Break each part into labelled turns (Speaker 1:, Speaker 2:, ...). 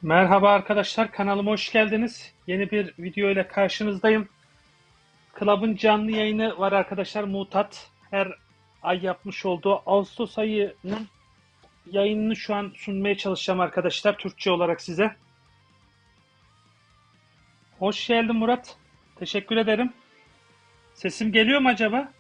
Speaker 1: Merhaba arkadaşlar, kanalıma hoş geldiniz. Yeni bir video ile karşınızdayım. Club'ın canlı yayını var arkadaşlar, Mutat. Her ay yapmış olduğu Ağustos ayının yayınını şu an sunmaya çalışacağım arkadaşlar, Türkçe olarak size. Hoş geldin Murat. Teşekkür ederim. Sesim geliyor mu acaba?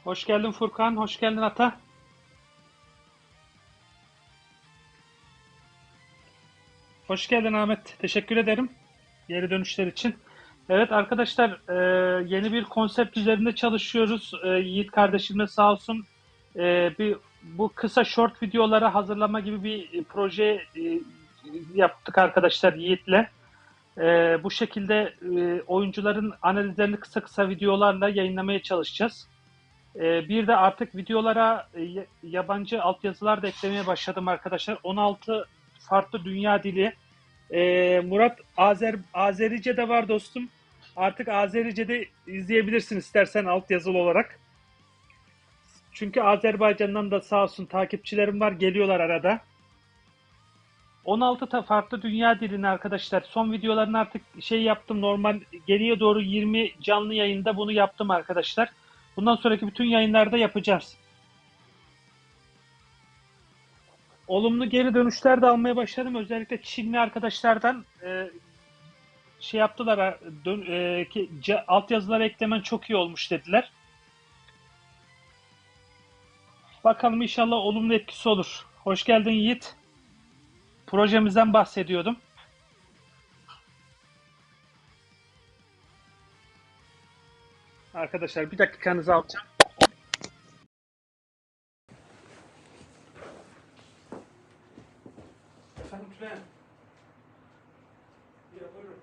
Speaker 1: Hoş geldin Furkan, hoş geldin Ata. Hoş geldin Ahmet. Teşekkür ederim geri dönüşler için. Evet arkadaşlar, yeni bir konsept üzerinde çalışıyoruz. Yiğit kardeşimle sağ olsun bu kısa short videolara hazırlama gibi bir proje yaptık arkadaşlar Yiğit'le. Bu şekilde oyuncuların analizlerini kısa kısa videolarla yayınlamaya çalışacağız. Bir de artık videolara yabancı altyazılar da eklemeye başladım arkadaşlar. 16 farklı dünya dili. Murat, Azerice de var dostum. Artık Azerice de izleyebilirsin istersen altyazılı olarak. Çünkü Azerbaycan'dan da sağ olsun takipçilerim var, geliyorlar arada. 16 farklı dünya dilini arkadaşlar. Son videolarını artık şey yaptım, normal geriye doğru 20 canlı yayında bunu yaptım arkadaşlar. Bundan sonraki bütün yayınlarda yapacağız. Olumlu geri dönüşler de almaya başladım. Özellikle Çinli arkadaşlardan şey yaptılar, altyazıları eklemen çok iyi olmuş dediler. Bakalım inşallah olumlu etkisi olur. Hoş geldin Yiğit. Projemizden bahsediyordum. Arkadaşlar bir dakikanızı alacağım. Efendim Tülay Hanım. Ya buyurun.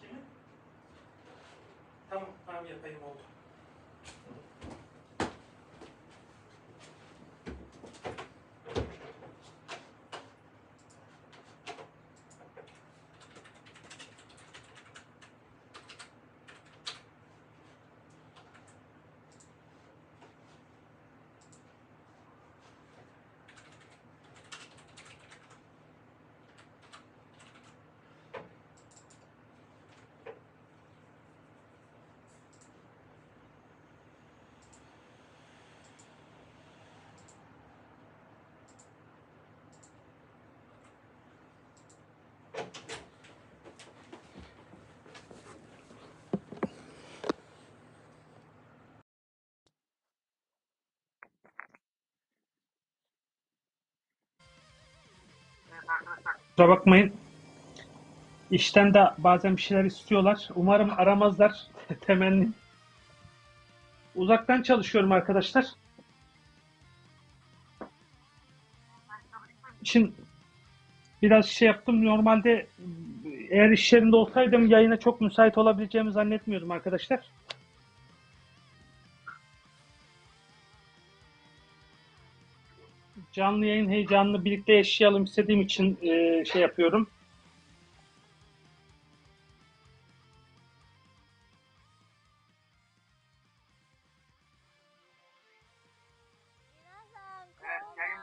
Speaker 1: Kimi? Tamam, tamam yapayım oldu. Kusura bakmayın. İşten de bazen bir şeyler istiyorlar. Umarım aramazlar. Temenni. Uzaktan çalışıyorum arkadaşlar. İçin biraz şey yaptım. Normalde eğer iş yerinde olsaydım yayına çok müsait olabileceğimi zannetmiyordum arkadaşlar. Canlı yayın heyecanını birlikte yaşayalım istediğim için şey yapıyorum.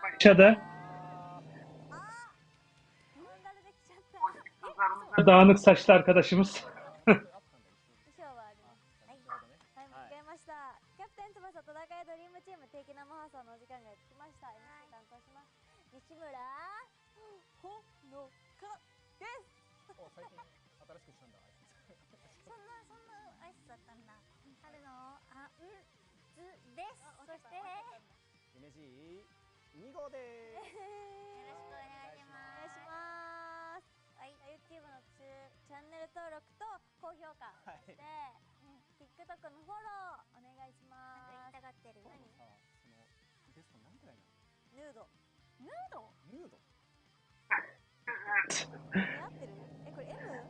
Speaker 1: Başladı. Dağınık saçlı arkadaşımız.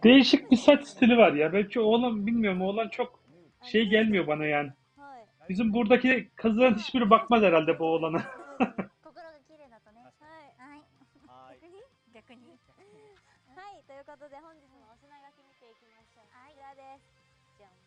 Speaker 1: Değişik bir saç stili var ya. Belki oğlan bilmiyorum. Oğlan çok şey gelmiyor bana yani. Bizim buradaki kızların hiçbiri bakmaz herhalde bu oğlana.
Speaker 2: 心が綺麗だとね。はい。はい。逆に逆に。はい。ということで本日のお品書き見ていきましょう。こちらです。じゃん。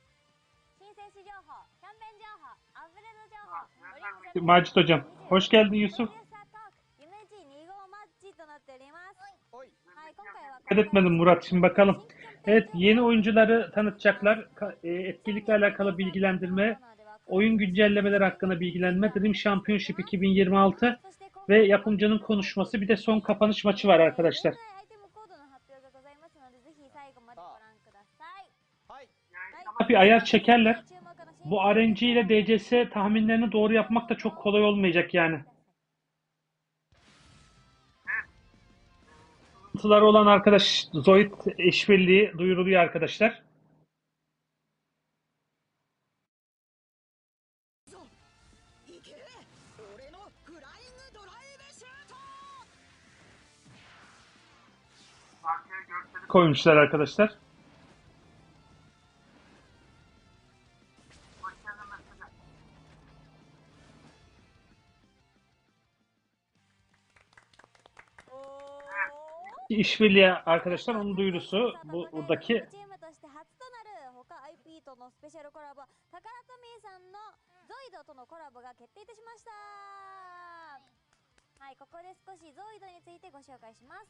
Speaker 2: 新生死情報、キャンペーン情報、アップデート情報、ドリームジャパン
Speaker 1: Macit hocam. Hoş geldin
Speaker 2: プロ
Speaker 1: Yusuf.
Speaker 2: デューサートーク、夢G 2号マッチとなっております。
Speaker 3: おい。
Speaker 2: はい、今回は
Speaker 1: Dikkat etmedim Murat. Şimdi bakalım. Evet, yeni oyuncuları tanıtacaklar. Etkinlikle alakalı bilgilendirme, oyun güncellemeleri hakkında bilgilenme, Dream Championship 2026 ve yapımcının konuşması, bir de son kapanış maçı var arkadaşlar.
Speaker 2: アイテムコードの発表がございますので、ぜひ最後までご覧ください。
Speaker 3: はい。
Speaker 1: Bir ayar çekerler. Bu RNG ile DCS tahminlerini doğru yapmak da çok kolay olmayacak yani. Sıkıntıları olan arkadaş Zoid işbirliği duyuruluyor arkadaşlar.
Speaker 4: いけ俺のフライングドライブシュート
Speaker 1: Koymuşlar arkadaşlar. İşbirliği arkadaşlar, onun duyurusu buradaki.
Speaker 2: チームとして初となる他 IP とのスペシャルコラボ、タカラトミーさんのゾイドとのコラボが決定いたしました。はい、ここで少しゾイドについてご紹介します。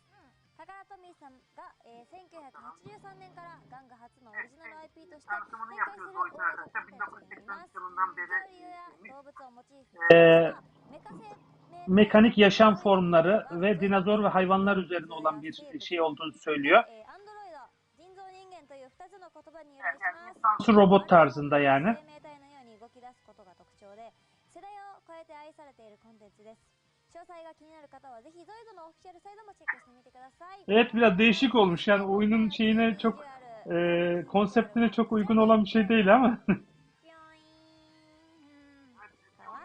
Speaker 2: タカラトミーさんが、1983年から玩具初のオリジナル IP として展開する大型コンテンツになります。恐竜や動物をモチーフにしたメカ製
Speaker 1: Mekanik yaşam formları ve dinozor ve hayvanlar üzerine olan bir şey olduğunu söylüyor. İnsansı robot tarzında yani. Evet, biraz değişik olmuş yani, oyunun şeyine çok konseptine çok uygun olan bir şey değil ama.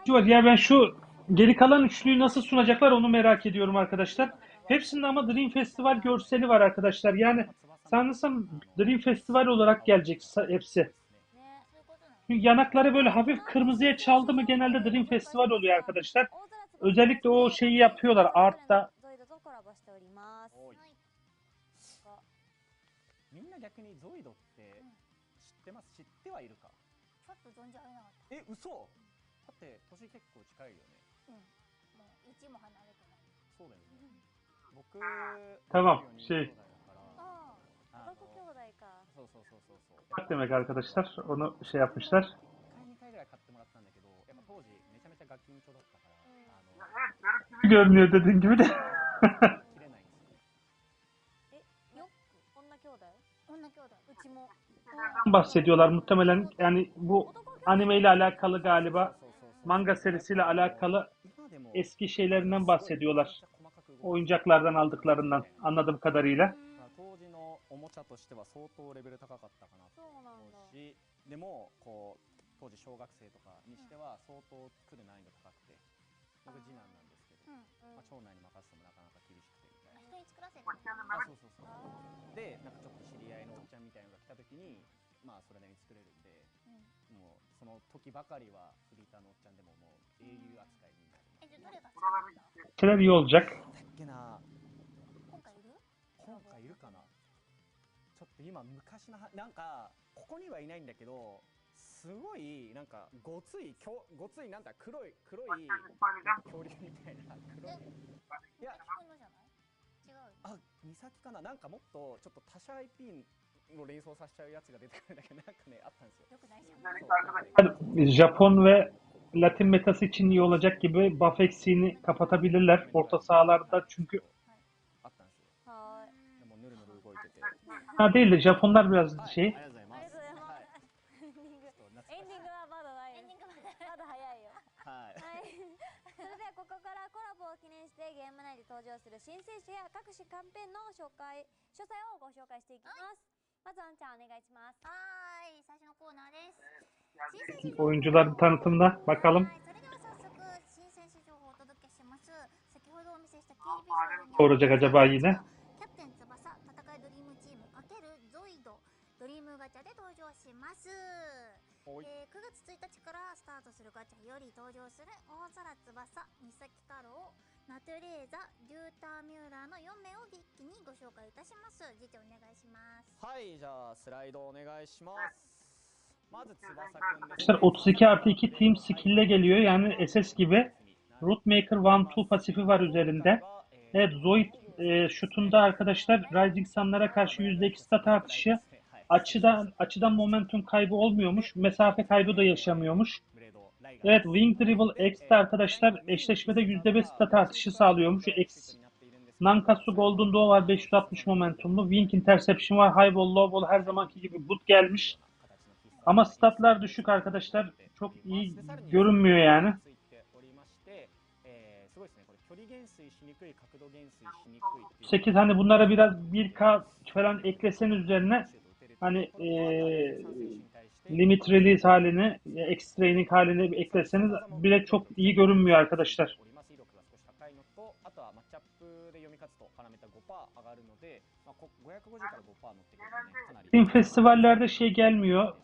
Speaker 1: Ya ben şu geri kalan üçlüyü nasıl sunacaklar onu merak ediyorum arkadaşlar. Hepsinde ama Dream Festival görseli var arkadaşlar. Yani sanırsam Dream Festival olarak gelecek hepsi. Çünkü yanakları böyle hafif kırmızıya çaldı mı genelde Dream Festival oluyor arkadaşlar. Özellikle o şeyi yapıyorlar art'ta.
Speaker 3: みんな逆にゾイドって知ってます？知ってはいるか？
Speaker 5: ちょっと存じ上げなかった。
Speaker 3: え、嘘？だって年結構近いよね。
Speaker 5: もう1も離れてない。
Speaker 3: そうだよね。僕
Speaker 1: Tamam,
Speaker 3: 4人兄
Speaker 1: şey
Speaker 3: 弟だから、
Speaker 2: 男兄弟か。
Speaker 3: そうそうそうそうそう。
Speaker 1: bak demek arkadaşlar, onu şey yapmışlar.
Speaker 3: 1回2回ぐらい買ってもらったんだけど、やっぱ当時めちゃめちゃガキンチョだったから、
Speaker 1: Görünüyor dediğin gibi de.
Speaker 3: 切れないんですよ。
Speaker 2: よく女兄弟
Speaker 5: 女兄弟。
Speaker 2: うちも。
Speaker 1: Bahsediyorlar muhtemelen, yani bu anime ile alakalı galiba,
Speaker 3: そうそうそう。
Speaker 1: manga serisiyle alakalı
Speaker 3: 今でも
Speaker 1: eski şeylerinden bahsediyorlar. Oyuncaklardan aldıklarından anladığım kadarıyla.
Speaker 3: 当時のおもちゃとしては相当レベル高かったかなと
Speaker 2: そうなんだ。
Speaker 3: 思うし、でもこう当時小学生とかにしては相当作る難易度高くて、僕次男なんですけど、まあ、長男に任せてもなかなか厳しくてみたいな。
Speaker 5: 人に作らせる。
Speaker 3: あ、そうそうそう。で、なんかちょっと知り合いのおっちゃんみたいなのが来た時に、まあそれなりに作れるんで、もうその時ばかりはフリーターのおっちゃんでももう英雄扱いになる。
Speaker 5: じゃあどれが作られた？
Speaker 1: Şeyler iyi olacak.
Speaker 3: だっけな、
Speaker 5: 今回いる？
Speaker 3: 今回いるかな。ちょっと今昔のなんかここにはいないんだけど、すごいなんかごついなんだ黒いなんか恐竜みたいな黒い。いや、
Speaker 5: 君のじゃない？違うよ。
Speaker 3: あ、美咲かな。なんかもっとちょっと他社 IP の連想させちゃうやつが出てくるんだけど、なんかねあったんですよ。
Speaker 5: よくないじゃん。
Speaker 3: そう
Speaker 1: Japon ve Latin metası için iyi olacak gibi, buff eksiğini kapatabilirler orta sahalarda çünkü.
Speaker 3: あったんですよ。
Speaker 2: は
Speaker 3: でもぬるぬる動いてて。
Speaker 1: Ha değil de Japonlar biraz
Speaker 3: はい、
Speaker 1: şey.
Speaker 3: ありがとうございます。はい。
Speaker 2: い。エンディング。
Speaker 3: ちょっと懐かしい
Speaker 2: エンディングはまだない。
Speaker 5: エンディングまで。
Speaker 2: まだ早いよ。
Speaker 3: はい。
Speaker 2: はい。それではここからコラボを記念してゲーム内で登場する新選手や各種キャンペーンの詳細をご紹介していきます。まずあんちゃんお願いします。
Speaker 5: はーい、最初のコーナーです。新選手
Speaker 1: Oyuncuların tanıtımına bakalım.
Speaker 5: はい、それでは早速新選手情報をお届けします。先ほどお見せしたキービジュアルに
Speaker 1: Olacak acaba yine?
Speaker 5: キャプテン翼戦いドリームチーム×ゾイドドリームガチャで登場します。
Speaker 3: おい。
Speaker 5: 9月1日からスタートするガチャより登場する大空翼、三崎太郎、ナトゥレーザ、リューターミューラーの4名を一気にご紹介いたします。次長お願いします。
Speaker 3: はい、じゃあスライドお願いします。まず翼くんです
Speaker 1: Arkadaşlar 32 artı 2 team skill ile geliyor. Yani SS gibi. Rootmaker 1-2 pasifi var üzerinde. Evet, Zoid şutunda arkadaşlar Rising Sun'lara karşı %2 stat artışı. Açıdan momentum kaybı olmuyormuş. Mesafe kaybı da yaşamıyormuş. Evet, Wing Dribble X'de arkadaşlar eşleşmede %5 stat artışı sağlıyormuş. X. Nankatsu Golden Doe var 560 momentumlu. Wing Interception var. High Ball, Low Ball her zamanki gibi boot gelmiş. Ama statlar düşük arkadaşlar. Çok iyi görünmüyor yani. 8 hani bunlara biraz 1K falan ekleseniz üzerine hani limit release halini, X-training halini ekleseniz bile çok iyi görünmüyor arkadaşlar. Team festivallerde şey gelmiyor.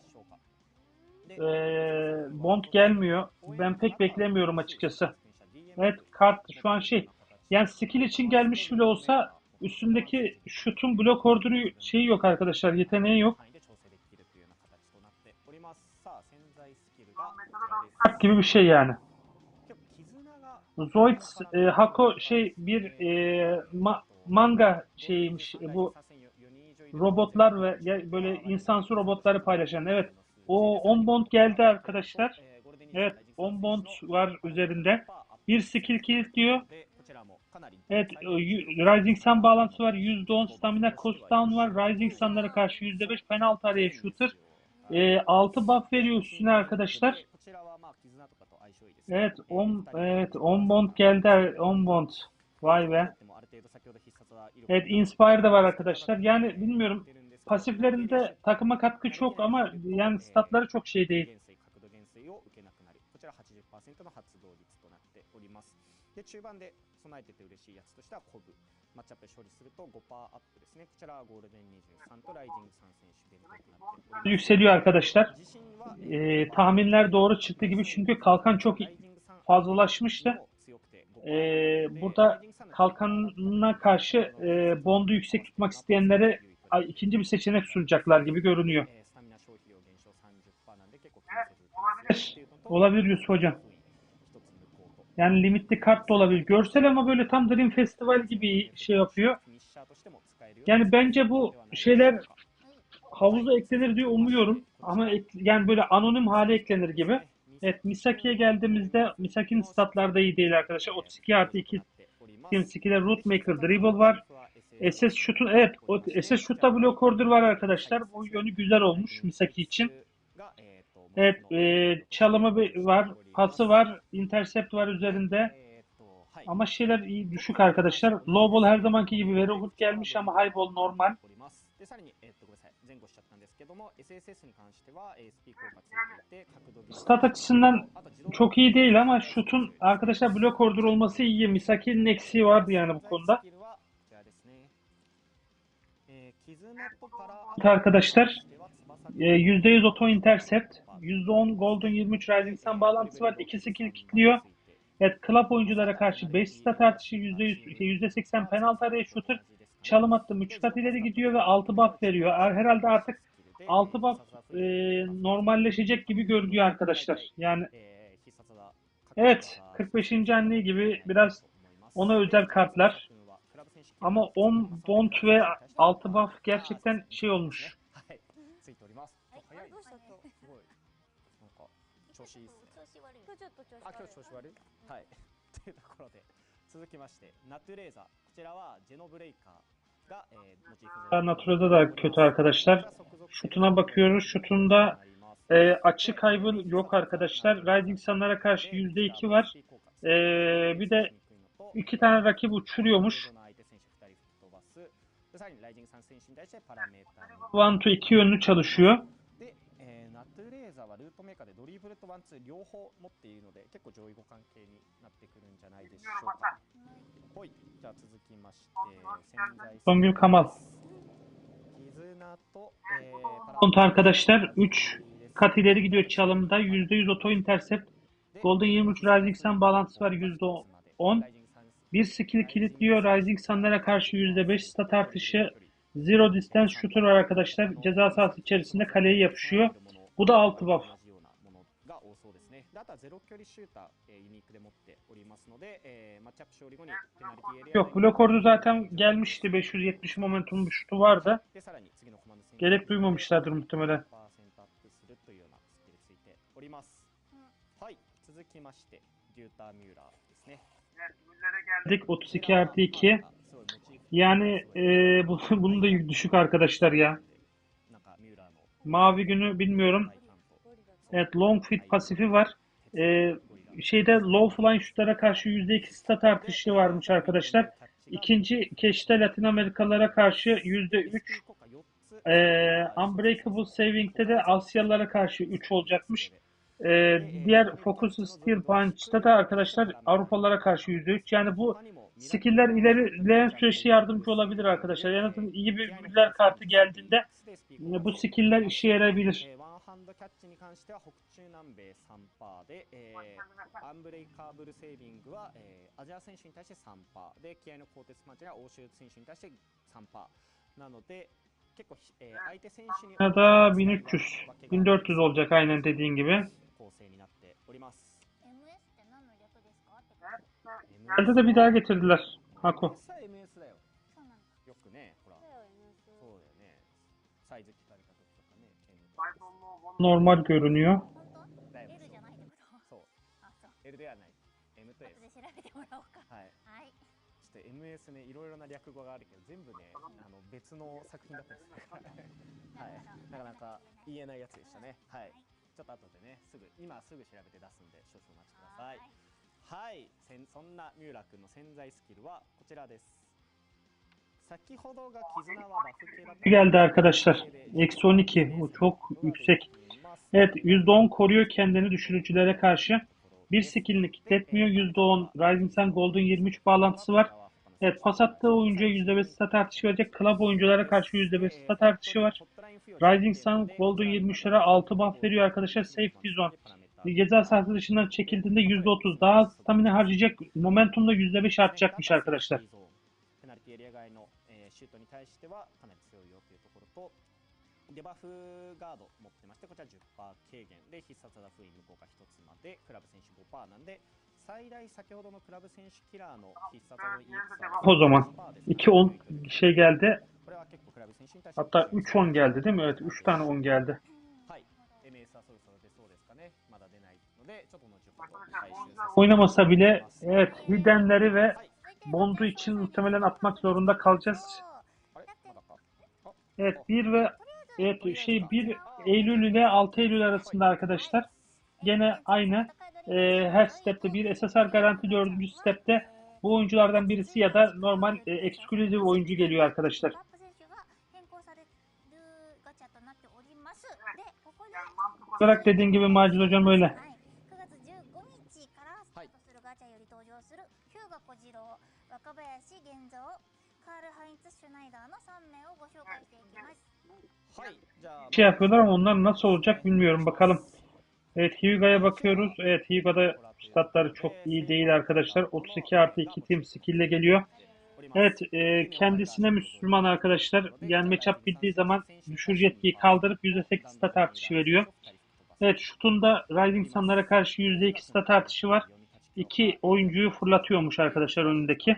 Speaker 1: Bond gelmiyor. Ben pek beklemiyorum açıkçası. Evet, kart şu an şey. Yani skill için gelmiş bile olsa üstündeki şutun blok order'ı şeyi yok arkadaşlar. Yeteneği yok. Kart gibi bir şey yani. Zoids Hako şey bir manga şeymiş bu robotlar ve böyle insansı robotları paylaşan. Evet. O 10 bond geldi arkadaşlar. Evet, 10 bond var üzerinde. Bir skill kill diyor. Evet, Rising Sun bağlantısı var. %10 stamina cost down var. Rising Sun'lara karşı %5 penaltı araya shooter. 6 buff veriyor üstüne arkadaşlar. Evet, 10 bond geldi. 10 bond. Vay be. Evet, Inspire de var arkadaşlar. Yani bilmiyorum. Pasiflerinde takıma katkı çok ama yani statları çok şey değil.
Speaker 3: で中盤で備えてて嬉しいやつとしてはコブマッチアップで処理すると 5% アップですね。こちらはゴールデン23とライジング3選手ベルトとなっております。
Speaker 1: Yükseliyor arkadaşlar. Tahminler doğru çıktı gibi çünkü kalkan çok fazlalaşmıştı. Burada kalkanına karşı bondu yüksek tutmak isteyenlere ikinci bir seçenek sunacaklar gibi görünüyor. Olabilir Yusuf Hocam. Yani limitli kart da olabilir. Görsel ama böyle tam Dream Festival gibi şey yapıyor. Yani bence bu şeyler havuza eklenir diye umuyorum. Ama yani böyle anonim hale eklenir gibi. Evet, Misaki'ye geldiğimizde Misaki'nin statları da iyi değil arkadaşlar. 32 artı 2 team skill'e Rootmaker Dribble var. SS Shoot'un evet o SS Shoot'ta block order var arkadaşlar. Bu yönü güzel olmuş Misaki için. Evet, çalımı var, pası var, intercept var üzerinde. Ama şeyler iyi düşük arkadaşlar. Low ball her zamanki gibi very good gelmiş ama high ball normal. Stat açısından çok iyi değil ama şutun arkadaşlar blok order olması iyi. Misaki'nin eksiği vardı yani bu konuda. Arkadaşlar %100 auto intercept, %10 golden 23 rising sun bağlantısı var. 2 skill kilitliyor. Evet, club oyunculara karşı 5 stat artışı, %80 penaltı araya shooter. Çalım attım 3 kat ileri gidiyor ve 6 buff veriyor. Herhalde artık 6 buff normalleşecek gibi görünüyor arkadaşlar. Yani evet, 45. anne gibi biraz ona özel kartlar. Ama 10 bond ve 6 buff gerçekten şey olmuş.
Speaker 3: 調子いいですね。今日ちょっと調子悪い。あ、今日調子悪い。はい。というところで続きましてナトゥレーザ。こちらはジェノブレイカーがモチーフ。
Speaker 1: Natura'da da kötü arkadaşlar. Şutuna bakıyoruz. Şutunda açı kaybı yok arkadaşlar. Rising Sun'lara karşı %2 var. Bir de 2 tane rakip uçuruyormuş. One to 2 yönlü çalışıyor.
Speaker 3: ナトゥレーザはルートメーカーでドリブルとワンツー両方持っているので結構上位互換系になってくるんじゃないでしょうか。はい、じゃあ続きまして潜在
Speaker 1: Songül Kamal. Bond arkadaşlar 3 kat ileri gidiyor çalımda. %100 auto intercept. Golden 23 Rising Sun bağlantısı var %10. Bir skill kilitliyor. Rising Sun'lara karşı %5 stat artışı. Zero Distance Shooter var arkadaşlar. Ceza sahası içerisinde kaleye yapışıyor. Bu da 6 buff.
Speaker 3: が多そうですね。であとはゼロ距離シューター、ユニークで持っておりますので、マッチアップ勝利後にペナルティエリア
Speaker 1: Yok, blok ordu zaten gelmişti. 570 momentum bir şutu vardı.
Speaker 3: でさらに次のコマンド戦
Speaker 1: Gerek duymamışlardır muhtemelen.
Speaker 3: パーセントアップするというようなスキルついております。はい、続きましてデューターミューラーですね。
Speaker 1: Geldik 32 artı 2. Yani bunun da düşük arkadaşlar ya.
Speaker 3: なんかミューラーの
Speaker 1: Mavi günü bilmiyorum.
Speaker 3: 体感と
Speaker 1: Evet, long fit pasifi var. Şeyde low flying şutlara karşı %2 stat artışı varmış arkadaşlar. İkinci keşte Latin Amerikalılara karşı %3. Unbreakable Saving'de de Asyalılara karşı 3 olacakmış. Diğer Focus Steel Punch'ta da arkadaşlar Avrupalılara karşı %3. Yani bu skill'ler ilerleyen süreçte yardımcı olabilir arkadaşlar. En azından iyi bir güller kartı geldiğinde bu skill'ler işe yarayabilir.
Speaker 3: ワンハンドキャッチに関しては北中南米3%で、アンブレイカーブルセービングは、アジア選手に対して3%で、気合の鋼鉄パンチが欧州選手に対して3%なので、結構、相手選手に
Speaker 1: Ya da 1300, 1400 olacak aynen dediğin gibi.
Speaker 3: 構成になっております。
Speaker 5: MS って何の略ですかってこと。
Speaker 1: Elde de bir daha getirdiler. Hako.
Speaker 3: MS だよ。
Speaker 5: そうなんだ。
Speaker 3: よくね、ほら、
Speaker 2: だよ MS
Speaker 3: そうだよね。サイズ聞かれた時とかね、
Speaker 1: Normal görünüyor.
Speaker 5: 本当
Speaker 3: だよ
Speaker 5: L じゃないってこと。
Speaker 3: そう、
Speaker 5: あ、そう。
Speaker 3: L ではない。M と S
Speaker 5: 後。で調べてもらおうか。
Speaker 3: はい。
Speaker 5: はい。
Speaker 3: ちょっと MS ね、いろいろな略語があるけど、全部ね、別の作品だったりするから、はい、なかなか言えないやつでしたね。はい。ちょっと後でね、今すぐ調べて出すんで、少々お待ちください。はい、そんなミューラ君の潜在スキルはこちらです。先ほどが絆はバフ系だった。
Speaker 1: Geldi arkadaşlar. Eksi 12. Bu çok yüksek. Evet, %10 koruyor kendini düşürücülere karşı. Bir skillini kilitletmiyor. %10 Rising Sun Golden 23 bağlantısı var. Evet, pas attığı oyuncuya %5 stat artışı verecek. Club oyunculara karşı %5 stat artışı var. Rising Sun Golden 23'lere 6 buff veriyor arkadaşlar. Safety Zone. Ceza sahası dışından çekildiğinde %30 daha az stamina harcayacak. Momentum da %5 artacakmış arkadaşlar.
Speaker 3: ペナルティエリア外の、シュートに対してはかなり強いよというところと、デバフガード持ってまして、こちら 10% 軽減で必殺技封印無効化1つまで、クラブ選手 5% なんで、最大先ほどのクラブ選手キラーの必殺技の EX
Speaker 1: O zaman 2-10 şey geldi.
Speaker 3: これは結構クラブ選手に対して
Speaker 1: Hatta 3-10 geldi değil mi? Evet, 3 tane 10 geldi.
Speaker 3: はい、MS はそろそろ出そうですかね。まだ出ないので、ちょっと後ほど回収させて
Speaker 1: Oynamasa bile evet, Hidden'leri ve Bond'u için muhtemelen atmak zorunda kalacağız.
Speaker 3: あれまだか。あ、
Speaker 1: Evet, 1 Eylül ile 6 Eylül arasında arkadaşlar. Gene aynı. Her stepte bir SSR garanti, 4. stepte bu oyunculardan birisi ya da normal exclusive oyuncu geliyor arkadaşlar.
Speaker 5: トラップ選手が変更されるガチャとなっております。で、ここで、
Speaker 1: Olarak dediğin gibi Macit hocam öyle.
Speaker 5: はい、9月15日からスタートするガチャより登場する日向小次郎、若林源三、カール・ハインツ・シュナイダーの3名をご紹介していきます。
Speaker 3: はい、じゃあ、
Speaker 1: Şey yapıyorlar ama onlar nasıl olacak bilmiyorum. Bakalım. Evet, Hyuga'ya bakıyoruz. Evet, Hyuga'da statları çok iyi değil arkadaşlar. 32 artı 2 team skill ile geliyor. Evet, kendisine Müslüman arkadaşlar. Yani matchup bildiği zaman düşürücü etkiyi kaldırıp %8 stat artışı veriyor. Evet, şutunda Rising Sun'lara karşı %2 stat artışı var. 2 oyuncuyu fırlatıyormuş arkadaşlar önündeki.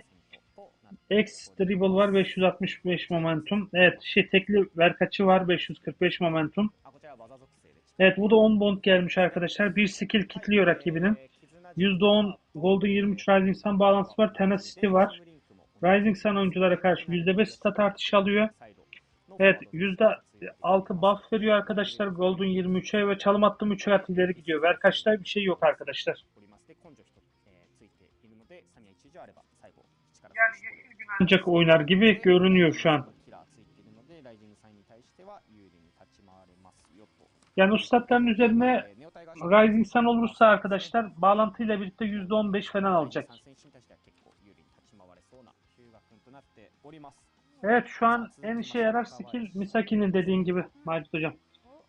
Speaker 1: X dribble var, 565 momentum. Evet, tekli verkaçı var, 545 momentum.
Speaker 3: あ、こちらは技属性でした。
Speaker 1: Evet, bu da 10 bond gelmiş arkadaşlar. Bir skill kitliyor rakibinin. %10 Golden 23 Rising Sun bağlantısı var. Tenacity var. Rising Sun oyunculara karşı %5 stat artışı alıyor. Evet, %6 buff veriyor arkadaşlar Golden 23'e ve çalım attığım 3 kat ileri gidiyor. Verkaçta bir şey yok arkadaşlar.
Speaker 3: おりますで根性一つ、ついているので、サミヤ1以上あれば最後力
Speaker 1: Ancak oynar gibi görünüyor şu an.
Speaker 3: キラーついているので、ライジングサインに対しては有利に立ち回れますよと。
Speaker 1: Yani o statların üzerine
Speaker 3: ネオタイガー
Speaker 1: Rising Sun olursa arkadaşlar bağlantıyla birlikte %15 falan alacak.
Speaker 3: 3選手に対しては結構有利に立ち回れそうなヒューガ君となっております。
Speaker 1: Evet, şu an en işe yarar skill Misaki'nin dediğin gibi Macit hocam.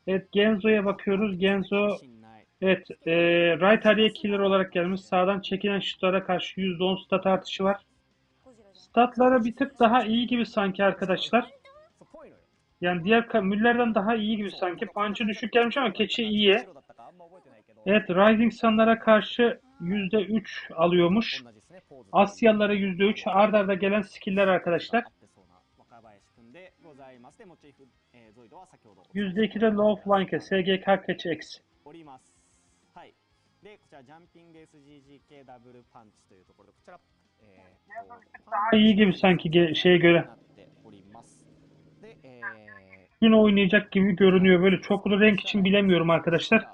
Speaker 1: Evet, Genzo'ya bakıyoruz. Genzo
Speaker 3: 信頼
Speaker 1: evet, right area killer olarak gelmiş. Sağdan çekilen şutlara karşı %10 stat artışı var. statları bir tık daha iyi gibi sanki arkadaşlar.
Speaker 3: そうぽいのよ。
Speaker 1: Yani diğer Müller'den daha iyi gibi sanki. Punch'ı düşük gelmiş ama keçi iyi.
Speaker 3: 白だったかあんま覚えてないけど
Speaker 1: Evet, Rising Sun'lara karşı %3 alıyormuş.
Speaker 3: 同じですね、ポーズ。
Speaker 1: Asyalılara %3. Arda arda gelen skill'ler arkadaşlar.
Speaker 3: 合ってそうな若林くんでございます。で、モチーフ、ゾイドは先ほど
Speaker 1: %2 de Low Flank SGK Catch X.
Speaker 3: おります。はい。で、こちらジャンピング SGGK ダブルパンチというところで、こちら、
Speaker 1: İyi gibi sanki şeye göre.
Speaker 3: なっております。で、
Speaker 1: Gün oynayacak gibi görünüyor. Böyle çoklu renk için bilemiyorum arkadaşlar.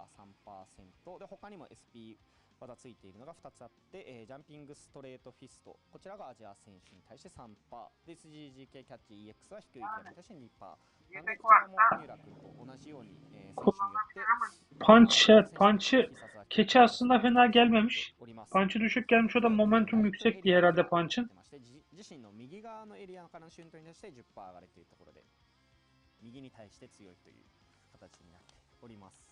Speaker 3: 3%で他にも SP 技ついているのが2つあって、ジャンピングストレートフィスト、こちらがアジア選手に対して 3%、で SGGK キャッチ EX は低いキャラに対して 2%。なんでこちらも三浦君と同じように、選手によって
Speaker 1: Punch'ı keçi aslında fena gelmemiş. Punch'ı düşük gelmiş, o da momentum yüksek diye herhalde Punch'ın.
Speaker 3: 自身の右側のエリアからのシュートに対して 10% 上がりというところで右に対して強いという形になっております。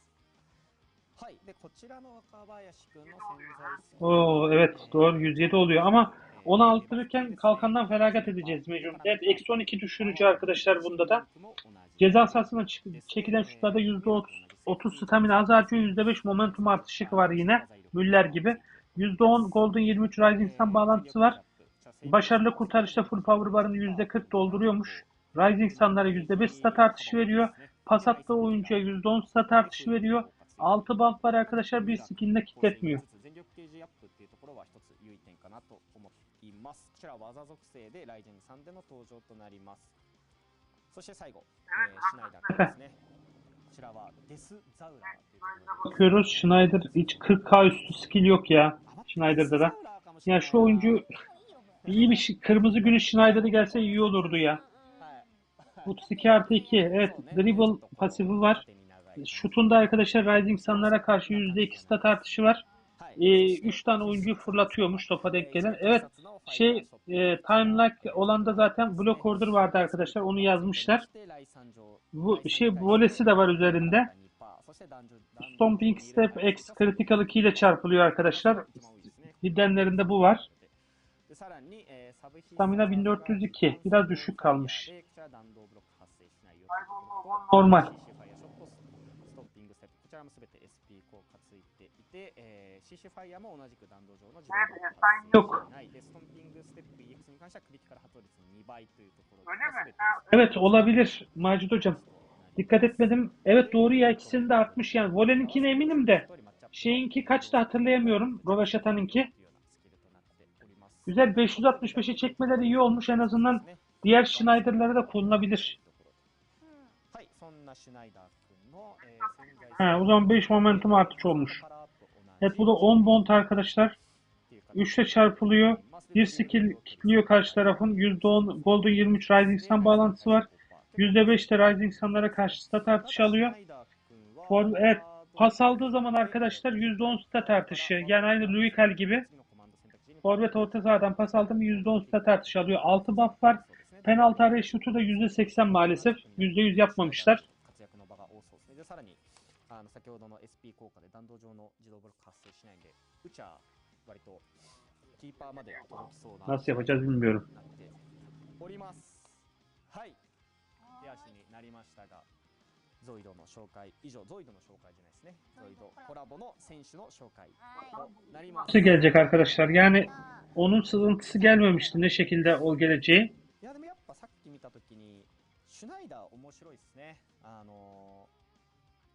Speaker 3: はい。で、こちらの若林くんの潜在
Speaker 1: Oo, evet doğru 107 oluyor ama onu arttırırken kalkandan feragat edeceğiz mecbur. Evet, eksi 12 düşürücü arkadaşlar bunda da. Ceza sahasına çekilen şutlarda %30 stamina az harcıyor, %5 momentum artışı var yine. Müller gibi. %10 Golden 23 Rising Sun bağlantısı var. Başarılı kurtarışta full power barını %40 dolduruyormuş. Rising Sun'lara %5 stat artışı veriyor. Pas attığı oyuncuya %10 stat artışı veriyor. 6 buff var arkadaşlar, bir skill'ine kilitletmiyor.
Speaker 3: 全力ゲージアップっていうところは一つ優位点かなと思っています。こちらは技属性でライジェンさんでの登場となります。そして最後、シュナイダーですね。こちらはデスザウラーというところで
Speaker 1: Bakıyoruz, Schneider hiç 40k üstü skill yok ya. Schneider'da da. Ya şu oyuncu iyi bir kırmızı güneş Schneider'ı gelse iyi olurdu ya. 32 artı 2. Evet, dribble pasifi var. Şutunda arkadaşlar Rising Sun'lara karşı %2 stat artışı var. 3 tane oyuncuyu fırlatıyormuş topa denk gelen. Evet, time like olanda zaten block order vardı arkadaşlar. Onu yazmışlar. Bu volesi de var üzerinde. Stomping Step X Critical 2 ile çarpılıyor arkadaşlar. Hiddenlerinde bu var. Stamina 1402. Biraz düşük kalmış. Normal.
Speaker 3: こちらもすべて SP 効果ついていて、CC ファイヤーも同じく弾道上の自動効果ないで、ストンピングステップ EX に関してはクリティカル発動率2倍というところで、
Speaker 1: Evet, olabilir Macit hocam. Dikkat etmedim. Evet doğru ya, ikisini de artmış yani. Vole'ninkine eminim de. Şeyinki kaçtı hatırlayamıyorum. Rovaşata'nınki. Güzel, 565'e çekmeleri iyi olmuş. En azından diğer Schneider'lara da kullanılabilir. O zaman 5 momentum artış olmuş. Evet, bu da 10 bond arkadaşlar. 3 ile çarpılıyor. Bir skill kilitliyor karşı tarafın. %10 Golden 23 Rising Sun bağlantısı var. %5 de Rising Sun'lara karşı stat artışı alıyor. Evet, pas aldığı zaman arkadaşlar %10 stat artışı. Yani aynı Luikal gibi. Forvet orta sahadan pas aldı mı %10 stat artışı alıyor. 6 buff var. Penaltı araya şutu da %80 maalesef. %100 yapmamışlar.
Speaker 3: 先ほどの SP 効果で弾道上の自動ブロック発生しないんで、うちは割とキーパーまで届きそうな
Speaker 1: Nasıl yapacağız bilmiyorum.
Speaker 3: なっております。はい。手足になりましたが、ゾイドの紹介以上、ゾイドの紹介じゃないですね。ゾイドコラボの選手の紹介となります。
Speaker 1: Nasıl gelecek arkadaşlar? Yani onun sızıntısı gelmemişti ne şekilde o geleceği.
Speaker 3: いやでもやっぱさっき見たときにシュナイダー面白いですね。な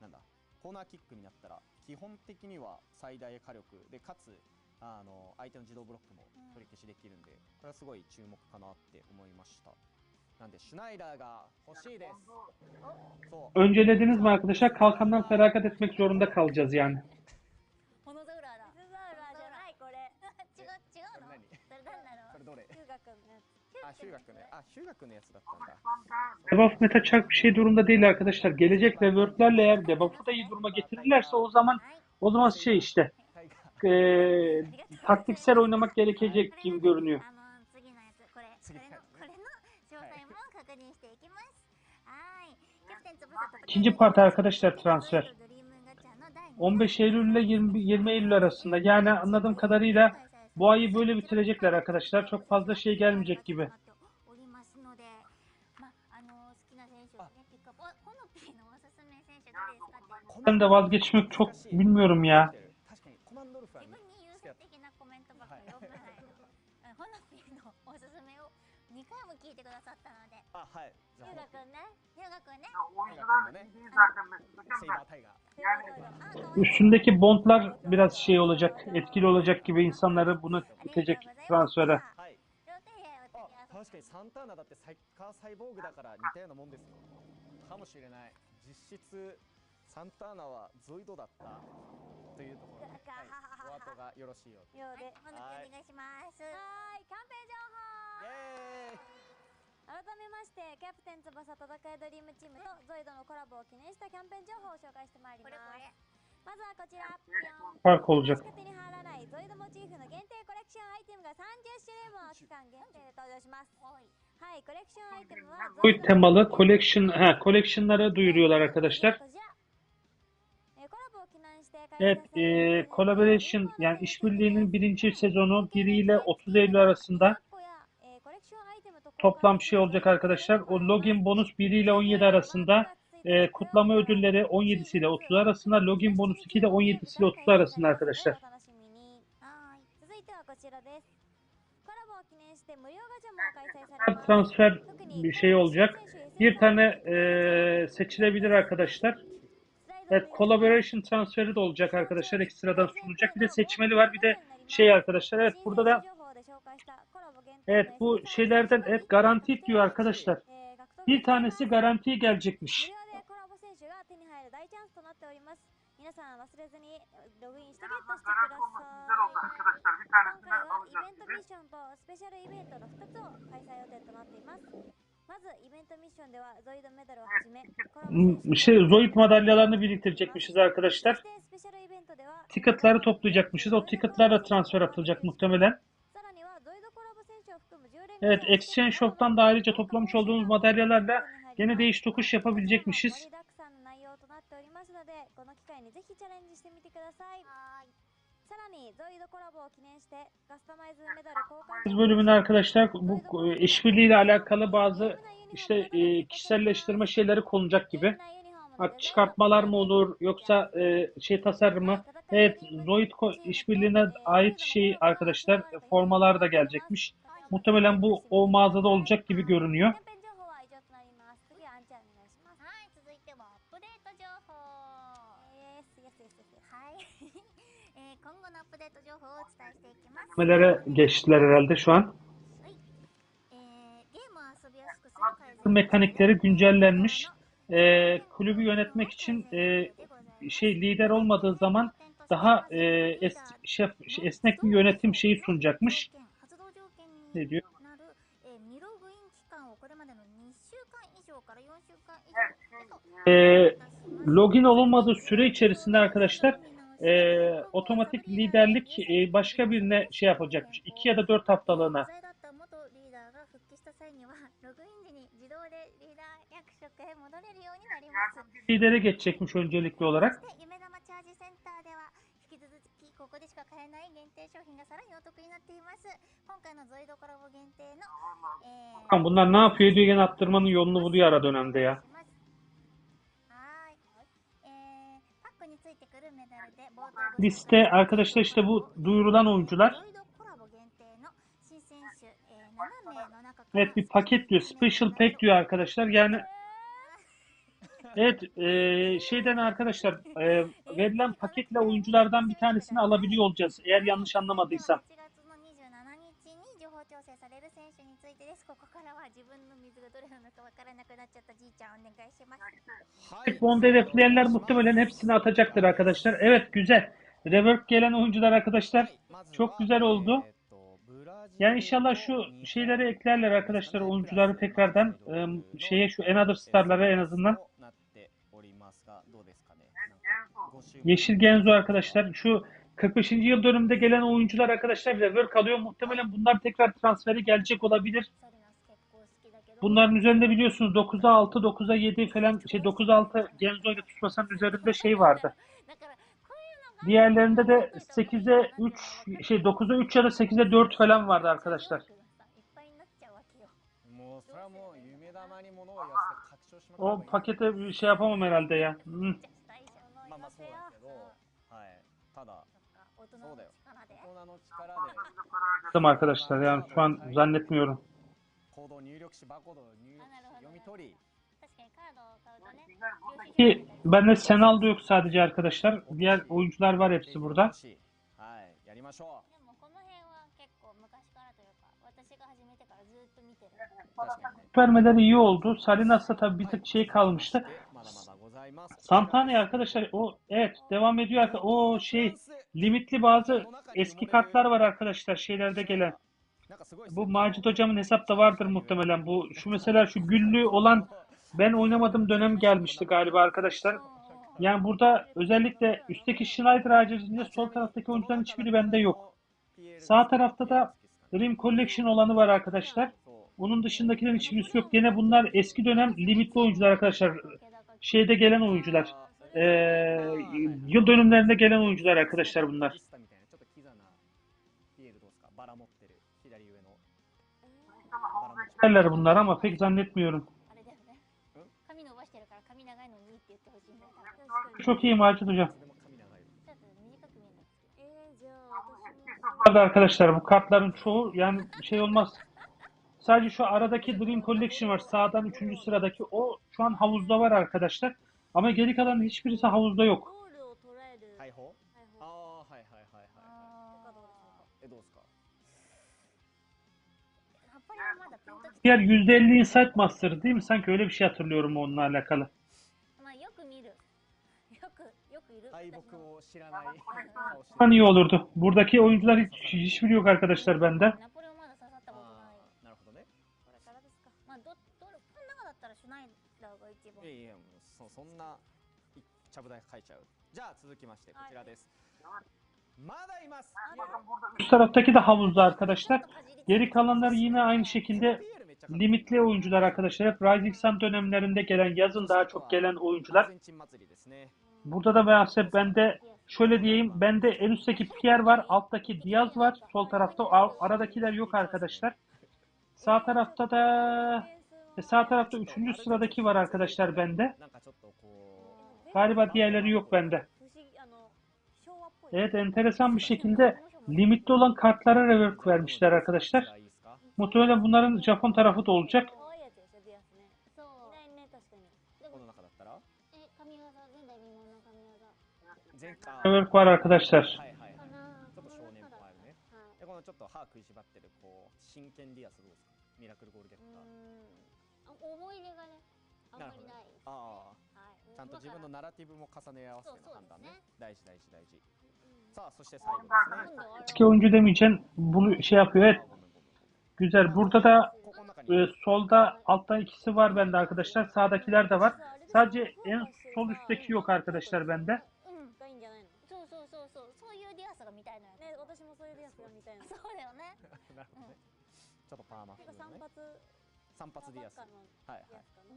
Speaker 3: んだ。コーナーキックになったら基本的には最大火力でかつ相手の自動ブロックも取り消しできるんで、これはすごい注目かなって思いました。なんでシュナイダーが欲しいです。そう。
Speaker 1: Öncelediniz mi arkadaşlar? Kalkandan feragat etmek zorunda kalacağız yani.
Speaker 2: モノザウラーだ。モノザウラーじゃないこれ。違うの？それなんだろう。
Speaker 3: これどれ？
Speaker 2: ヒューガ君のやつ。
Speaker 3: ヒューガ君ね。ヒューガ君のやつだったんだ。
Speaker 1: Debuff meta çarp bir şey durumda değil arkadaşlar. Gelecek reworklerle eğer debuff'u da iyi duruma getirirlerse o zaman işte taktiksel oynamak gerekecek gibi görünüyor.
Speaker 2: 次のやつこれの詳細も確認していきます。はい。キャプテン翼と
Speaker 1: İkinci part arkadaşlar transfer. 15 Eylül ile 20 Eylül arasında. Yani anladığım kadarıyla Bu ayı böyle bitirecekler arkadaşlar. Çok fazla şey gelmeyecek gibi.
Speaker 5: おりますので、好きな選手をね、ピックアップ。ホノピーのおすすめ選手誰ですかって。
Speaker 1: Ben de vazgeçmek çok bilmiyorum ya.
Speaker 3: 確かにコマンドルフは
Speaker 5: 自分に優先的なコメントばっかり送らないの。ホノピーのおすすめを2回も聞いてくださったので。
Speaker 3: あ、はい。じゃ
Speaker 5: 優雅くんね。優雅くんね。
Speaker 3: Saber Tiger.
Speaker 1: Üstündeki bondlar biraz şey olacak, etkili olacak gibi insanları buna itecek transfere.
Speaker 3: はい。
Speaker 5: 両手でお
Speaker 3: あ、
Speaker 5: 手に
Speaker 3: 確かにサンターナだってサイカーサイボーグだから似たようなもんですよ。かもしれない。実質サンターナはゾイドだったというところで、はい、お後がよろしいようで。
Speaker 5: ようで、ホノピーお願いします。
Speaker 2: はい、キャンペーン情報。
Speaker 3: イエーイ。
Speaker 2: 改めましてキャプテン翼戦いドリームチームとゾイドのコラボを記念したキャンペーン情報を紹介してまいります。まずはこちら、ピョン。
Speaker 1: Fark olacak.
Speaker 2: しか手に入らないゾイドモチーフの限定コレクションアイテムが30種類も期間限定で登場します。はい、コレクションアイテムは
Speaker 1: Zoid temalı collection'lara duyuruyorlar arkadaşlar.
Speaker 2: こちら。コラボを記念して開催
Speaker 1: Evet,
Speaker 2: される
Speaker 1: collaboration yani işbirliğinin birinci sezonu 1 ile 30 Eylül arasında toplam şey olacak arkadaşlar. O login bonus 1 ile 17 arasında, kutlama ödülleri 17'si ile 30 arasında, login bonus 2 ile 17'si ile 30 arasında arkadaşlar.
Speaker 2: 続いてはこちらです。コラボを記念して無料ガチャも開催されます。
Speaker 1: Transfer bir şey olacak. Bir tane seçilebilir arkadaşlar. Evet, collaboration transferi de olacak arkadaşlar. Ekstradan sunulacak. Bir de seçmeli var. Bir de şey arkadaşlar. Evet, burada da evet bu şeylerden evet garanti diyor arkadaşlar. Bir tanesi garanti gelecekmiş.
Speaker 2: 無料でコラボ選手が手に入る大チャンスとなっております。皆さん忘れずにログインしてゲットしてください。今回はイベントミッションとスペシャルイベントの2つを開催予定となっています。まずイベントミッションではゾイドメダルをはじめコラボ選手
Speaker 1: Şey, Zoid madalyalarını biriktirecekmişiz arkadaşlar.
Speaker 2: そしてスペシャルイベントでは
Speaker 1: Ticket'ları toplayacakmışız. O ticket'larla transfer atılacak muhtemelen.
Speaker 2: さらにはゾイドコラボ選手を含む10連
Speaker 1: Evet, Exchange Shop'tan da ayrıca toplamış olduğumuz madalyalarla gene değiş tokuş yapabilecekmişiz.
Speaker 2: 盛りだくさんの内容となっておりますので、この機会にぜひチャレンジしてみてください。さらにゾイドコラボを記念してカスタマイズメダル交換
Speaker 1: Biz bölümünde arkadaşlar bu işbirliğiyle alakalı bazı işte kişiselleştirme şeyleri konulacak gibi. Artık çıkartmalar mı olur yoksa şey tasarımı. Evet, Zoid işbirliğine ait şey arkadaşlar formalar da gelecekmiş. Muhtemelen bu o mağazada olacak gibi görünüyor.
Speaker 2: キャンペーン情報は以上となります。次はアンちゃんお願いします。
Speaker 5: はい、続いてはアップデート情報。はい、今後のアップデート情報をお伝えしていきます。
Speaker 1: Nelere geçtiler herhalde şu an.
Speaker 5: ゲームを遊びやすくする改善
Speaker 1: Mekanikleri güncellenmiş. Kulübü yönetmek için şey lider olmadığı zaman daha esnek bir yönetim şeyi sunacakmış.
Speaker 5: 発動条件
Speaker 1: Ne
Speaker 5: に
Speaker 1: diyor?
Speaker 5: なる、未ログイン期間をこれまでの2週間以上から4週間以上へと
Speaker 1: Login olunmadığı süre içerisinde arkadaşlar otomatik liderlik başka birine şey yapılacakmış. 2 ya da 4 haftalığına.
Speaker 5: 在だった元リーダーが復帰した際にはログイン時に自動でリーダー役職へ戻れるようになります。
Speaker 1: Lidere geçecekmiş öncelikli olarak.
Speaker 5: そして夢玉チャージセンターでは引き続きここでしか買えない限定商品がさらにお得になっています。今回のゾイドコラボ限定の、
Speaker 1: Bakalım bunlar ne yapıyor diye gene attırmanın yolunu buluyor ara dönemde ya.
Speaker 5: はい、パックについてくるメダルで冒頭
Speaker 1: Liste arkadaşlar işte bu duyurulan oyuncular.
Speaker 5: ゾイドコラボ限定の新選手、7名の中から
Speaker 1: Evet, bir paket diyor. Special pack diyor arkadaşlar. Yani evet, şeyden arkadaşlar verilen paketle oyunculardan bir tanesini alabiliyor olacağız. Eğer yanlış anlamadıysam.
Speaker 5: 8月の27日に情報調整される選手についてです。ここからは自分の水がどれなのかわからなくなっちゃったじいちゃんお願いします。
Speaker 1: Bond hedefleyenler muhtemelen hepsini atacaktır arkadaşlar. Evet, güzel. Rework gelen oyuncular arkadaşlar çok güzel oldu. Yani inşallah şu şeyleri eklerler arkadaşlar, oyuncuları tekrardan şeye şu Another Star'lara en azından. Yeşil Genzo arkadaşlar şu 45. yıl dönümünde gelen oyuncular arkadaşlar rework alıyor. Muhtemelen bunlar tekrar transferi gelecek olabilir. Bunların üzerinde biliyorsunuz 9'a 6, 9'a 7 falan şey 9'a 6 Genzo ile Tsubasa'nın üzerinde şey vardı. Diğerlerinde de 8'e 3 9'a 3 ya da 8'e 4 falan vardı arkadaşlar.
Speaker 5: いっぱいになっちゃうわけよ。
Speaker 3: もうそれはもう夢玉に物を言わせて拡張しまくった方
Speaker 1: O
Speaker 3: がいい。
Speaker 1: pakete bir şey yapamam herhalde ya.
Speaker 5: じゃしたいじゃん。
Speaker 3: まあまあそうだけど、はい。ただ、
Speaker 5: そっか、大人の
Speaker 3: そうだよ。
Speaker 5: 力で。
Speaker 3: 大人の力で
Speaker 1: Tamam arkadaşlar yani şu an zannetmiyorum.
Speaker 3: コードを入力し、バーコードを入力し、読み取り、
Speaker 5: 確かにカードを買うとね、
Speaker 1: Ki bende Senal'da yok sadece arkadaşlar. Diğer oyuncular var hepsi burada.
Speaker 3: はい、やりましょ
Speaker 5: でもこの辺は結構昔からというか、私が始めてからずっと見てる。
Speaker 3: う。確かにね。
Speaker 1: Vermeleri iyi oldu. Salinas'ta tabii bir tık şey kalmıştı.
Speaker 3: まだまだございます。
Speaker 1: Santana arkadaşlar o evet devam ediyor. O şey limitli bazı eski kartlar var arkadaşlar şeylerde gelen.
Speaker 3: なんかすごいですね。
Speaker 1: Bu Macit hocamın hesapta vardır muhtemelen. Bu şu mesela şu güllü olan ben oynamadığım dönem gelmişti galiba arkadaşlar. Yani burada özellikle üstteki Schneider haricinde sol taraftaki oyuncuların hiçbiri bende yok. Sağ tarafta da Dream Collection olanı var arkadaşlar. Onun dışındakilerin hiçbirisi yok. Gene bunlar eski dönem limitli oyuncular arkadaşlar. Şeyde gelen oyuncular. Yıl dönümlerinde gelen oyuncular arkadaşlar bunlar.
Speaker 3: ちょっとキザなピエールどうですか？バラ持ってる左上の。バラ持ってる。
Speaker 1: Derler bunlar ama pek zannetmiyorum.
Speaker 5: あれだよね。髪伸ばしてるから髪長いのにいいって言ってほしいんだよ。
Speaker 1: Çok iyi Macit hocam.
Speaker 3: でも髪長いよ。
Speaker 5: ちょっと短く見えるんですけど。じゃあ私も。
Speaker 1: Hadi arkadaşlar bu kartların çoğu yani şey olmaz. Sadece şu aradaki Dream Collection var. Sağdan 3. sıradaki o şu an havuzda var arkadaşlar. Ama geri kalan hiçbirisi havuzda yok.
Speaker 2: ゴールを捉える
Speaker 3: 大砲？
Speaker 2: 大砲
Speaker 3: ああ、はいはいはいはいは
Speaker 2: とかどうでしょうか。
Speaker 3: い。どうですか？
Speaker 5: ナポレオンまだピンときて。
Speaker 1: Diğer %50 Insight Master değil mi? Sanki öyle bir şey hatırlıyorum onunla alakalı.
Speaker 5: まあよく見る。よくいる。
Speaker 3: 敗北を知らない顔して
Speaker 1: Aman iyi olurdu. Buradaki oyuncular hiçbiri yok arkadaşlar bende.
Speaker 5: ナポレオンまだ刺さったことない。
Speaker 3: あーなるほどね。
Speaker 5: これからですか。まあこの中だったらシュナイダーが一番。
Speaker 3: いやいや、もうそんないちゃぶ台書いちゃう。じゃあ続きましてこちらです。まだいます。
Speaker 1: Üst taraftaki de havuzda arkadaşlar. Geri kalanlar yine aynı şekilde limitli oyuncular arkadaşlar. Hep Rising Sun dönemlerinde gelen, yazın daha çok gelen oyuncular.
Speaker 3: アルゼンチン祭りですね。
Speaker 1: Burada da maalesef bende şöyle diyeyim. Bende en üstteki Pierre var. Alttaki Diaz var. Sol tarafta. Aradakiler yok arkadaşlar. Sağ tarafta da sağ tarafta 3. sıradaki var arkadaşlar bende.
Speaker 3: なんかちょっとこ
Speaker 1: Galiba diğerleri yok bende.
Speaker 2: 不思議昭和っぽい。
Speaker 1: Evet enteresan bir şekilde limitli olan kartlara rework vermişler arkadaşlar.
Speaker 3: ういいですか？
Speaker 1: Muhtemelen bunların Japon tarafı da olacak.
Speaker 2: 可愛いやつですよ、ディアスね。
Speaker 5: そう。
Speaker 2: いないね、確かに。
Speaker 3: この中だったら
Speaker 5: 髪型前代未聞の髪型。
Speaker 3: 前回
Speaker 1: Rework var arkadaşlar.
Speaker 3: はいはいはい。
Speaker 5: かな。
Speaker 3: ちょっと少年っぽいあるね。
Speaker 5: はい。
Speaker 3: でこのちょっと歯食いしばってるこう真剣ディアスどうですか？ミラクルゴールゲッター。
Speaker 5: 思い出がね、あんまりない。
Speaker 3: ああ。
Speaker 5: はい。
Speaker 3: ちゃんと自分のナラティブも重ね合わせての判断ね
Speaker 5: そうそう。
Speaker 3: 大事大事大事。さあそして最後ですね。
Speaker 1: Eski oyuncu demeyeceksin. Bunu şey yapıyor. Evet. Güzel. Burada da
Speaker 3: ここの中に
Speaker 1: solda altta ikisi var bende arkadaşlar. Sağdakiler de var. Sadece en sol üstteki yok arkadaşlar bende.
Speaker 5: うん。
Speaker 2: がいいんじゃないの？
Speaker 5: そうそうそうそう。そういうディアスが見たいのよ。
Speaker 2: ね、私もそういうディアスが見たいの。
Speaker 5: そうだよね。
Speaker 3: なるほどね。ちょっとパーマ風
Speaker 2: なんか
Speaker 3: のね。
Speaker 2: 散髪
Speaker 3: 散髪ディアス。
Speaker 2: ばっ
Speaker 3: はいはい
Speaker 2: かのディア。スかな。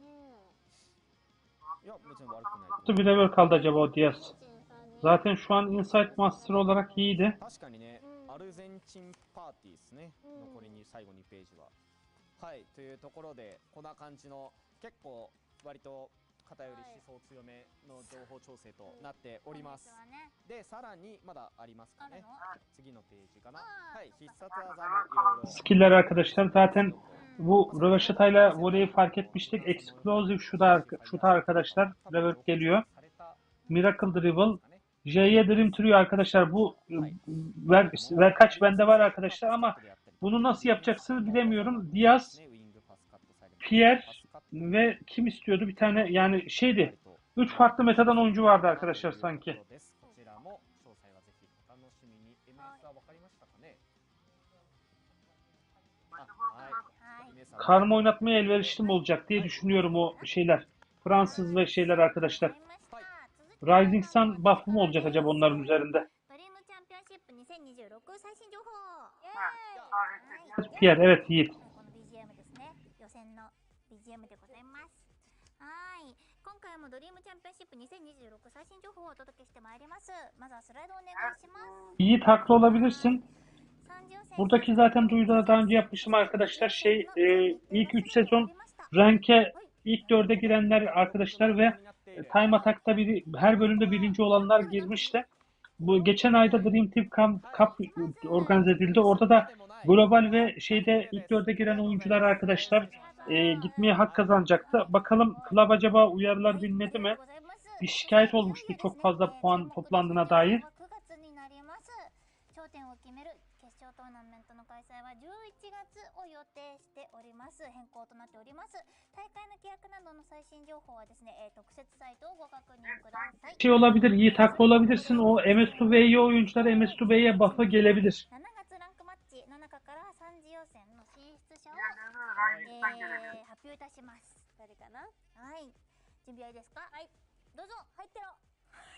Speaker 3: いや別に悪くないと思う。
Speaker 1: Nasıl bir level kaldı acaba o Diaz?
Speaker 5: チンさんに。
Speaker 1: Zaten şu an Insight Master olarak iyiydi.
Speaker 3: 確かにね、アルゼンチンパーティーですね、残りに最後2ページは。はいというところでこんな感じの結構割と偏り思想強めの情報調整となっております。
Speaker 5: はね。
Speaker 3: でさらにまだありますかね。
Speaker 5: あるの？
Speaker 3: 次のページかな。
Speaker 5: あー
Speaker 3: はい必殺技もいろいろ。
Speaker 1: Skill'ler arkadaşlar zaten bu Röveşata'yla voleyi fark etmiştik. Explosive şut arkadaşlar. Rework geliyor. Miracle Dribble. J'ye Dream Trio arkadaşlar. Bu ver kaç bende var arkadaşlar ama bunu nasıl yapacaksınız bilemiyorum. Diaz, Pierre ve kim istiyordu? Bir tane yani şeydi. 3 farklı metadan oyuncu vardı arkadaşlar sanki.
Speaker 3: こちらも詳細はぜひお楽しみに。MS は分かりましたかね。あはい。
Speaker 5: はい。
Speaker 3: 皆さん
Speaker 1: Karma oynatmaya elverişli mi olacak diye düşünüyorum o şeyler. Fransız ve şeyler arkadaşlar.
Speaker 5: わかりました。続き
Speaker 1: Rising Sun buff'ı mı olacak acaba onların üzerinde?
Speaker 5: ドリームチャンピオンシップ2026最新情報。イエーイ。
Speaker 1: Pierre evet Yiğit.
Speaker 5: この BGM ですね。予選の BGM でございます。はい。今今回もドリームチャンピオンシップ2026最新情報をお届けしてまいります。まずはスライドお願いします。
Speaker 1: Yiğit haklı olabilirsin.
Speaker 5: 30戦
Speaker 1: Buradaki zaten duyuruları daha önce yapmıştım arkadaşlar. İlk 3 sezon rank'e ilk 4'e girenler arkadaşlar ve Time Attack'ta her bölümde birinci olanlar girmişti. Bu geçen ayda Dream Team Cup organize edildi. Orada da global ve ilk 4'e giren oyuncular arkadaşlar gitmeye hak kazanacaktı. Bakalım Club acaba uyarılar dinledi mi? Bir şikayet olmuştu çok fazla puan toplandığına dair.
Speaker 5: 頂点を決める決勝トーナメントの開催は11月を予定しております。変更となっております。大会の規約などの最新情報はですね、特設サイトをご確認ください。
Speaker 1: Olabilir, Yiğit haklı olabilirsin. O MS2V'ye oyunculara MS2V'ye buff'ı gelebilir.
Speaker 5: 7月ランクマッチの中から3次予選の進出者を、発表いたします。誰かな？はい。準備はいいですか？はい。どうぞ入ってろ。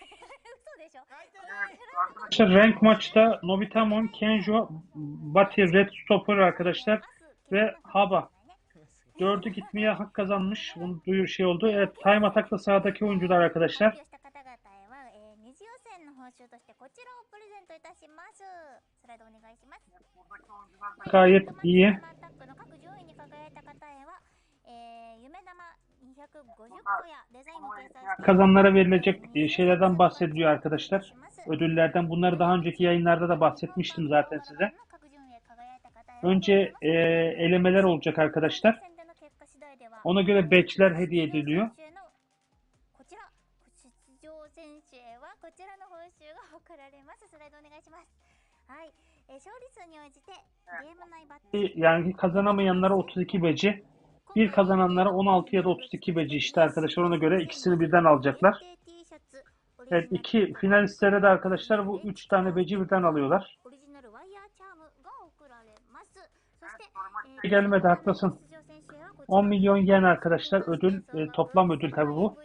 Speaker 5: 嘘でしょ？
Speaker 1: Arkadaşlar rank maçta Nobitamon, Kenjo, Bati, Red Stopper arkadaşlar ve Haba 4'ü gitmeye hak kazanmış. Bunu oldu. Evet, Time Attack'ta sahadaki oyuncular arkadaşlar. Gayet iyi. Kazanlara verilecek şeylerden bahsediliyor arkadaşlar. Ödüllerden. Bunları daha önceki yayınlarda da bahsetmiştim zaten size. Önce elemeler olacak arkadaşlar. Ona göre badge'ler hediye ediliyor. Yani kazanamayanlara 32 badge, bir kazananlara 16 ya da 32 badge işte arkadaşlar, ona göre ikisini birden alacaklar. Evet, iki finalistlere de arkadaşlar bu 3 tane badge'i birden alıyorlar. Gelmedi, haklısın. 10 milyon yen arkadaşlar ödül, toplam ödül tabi bu.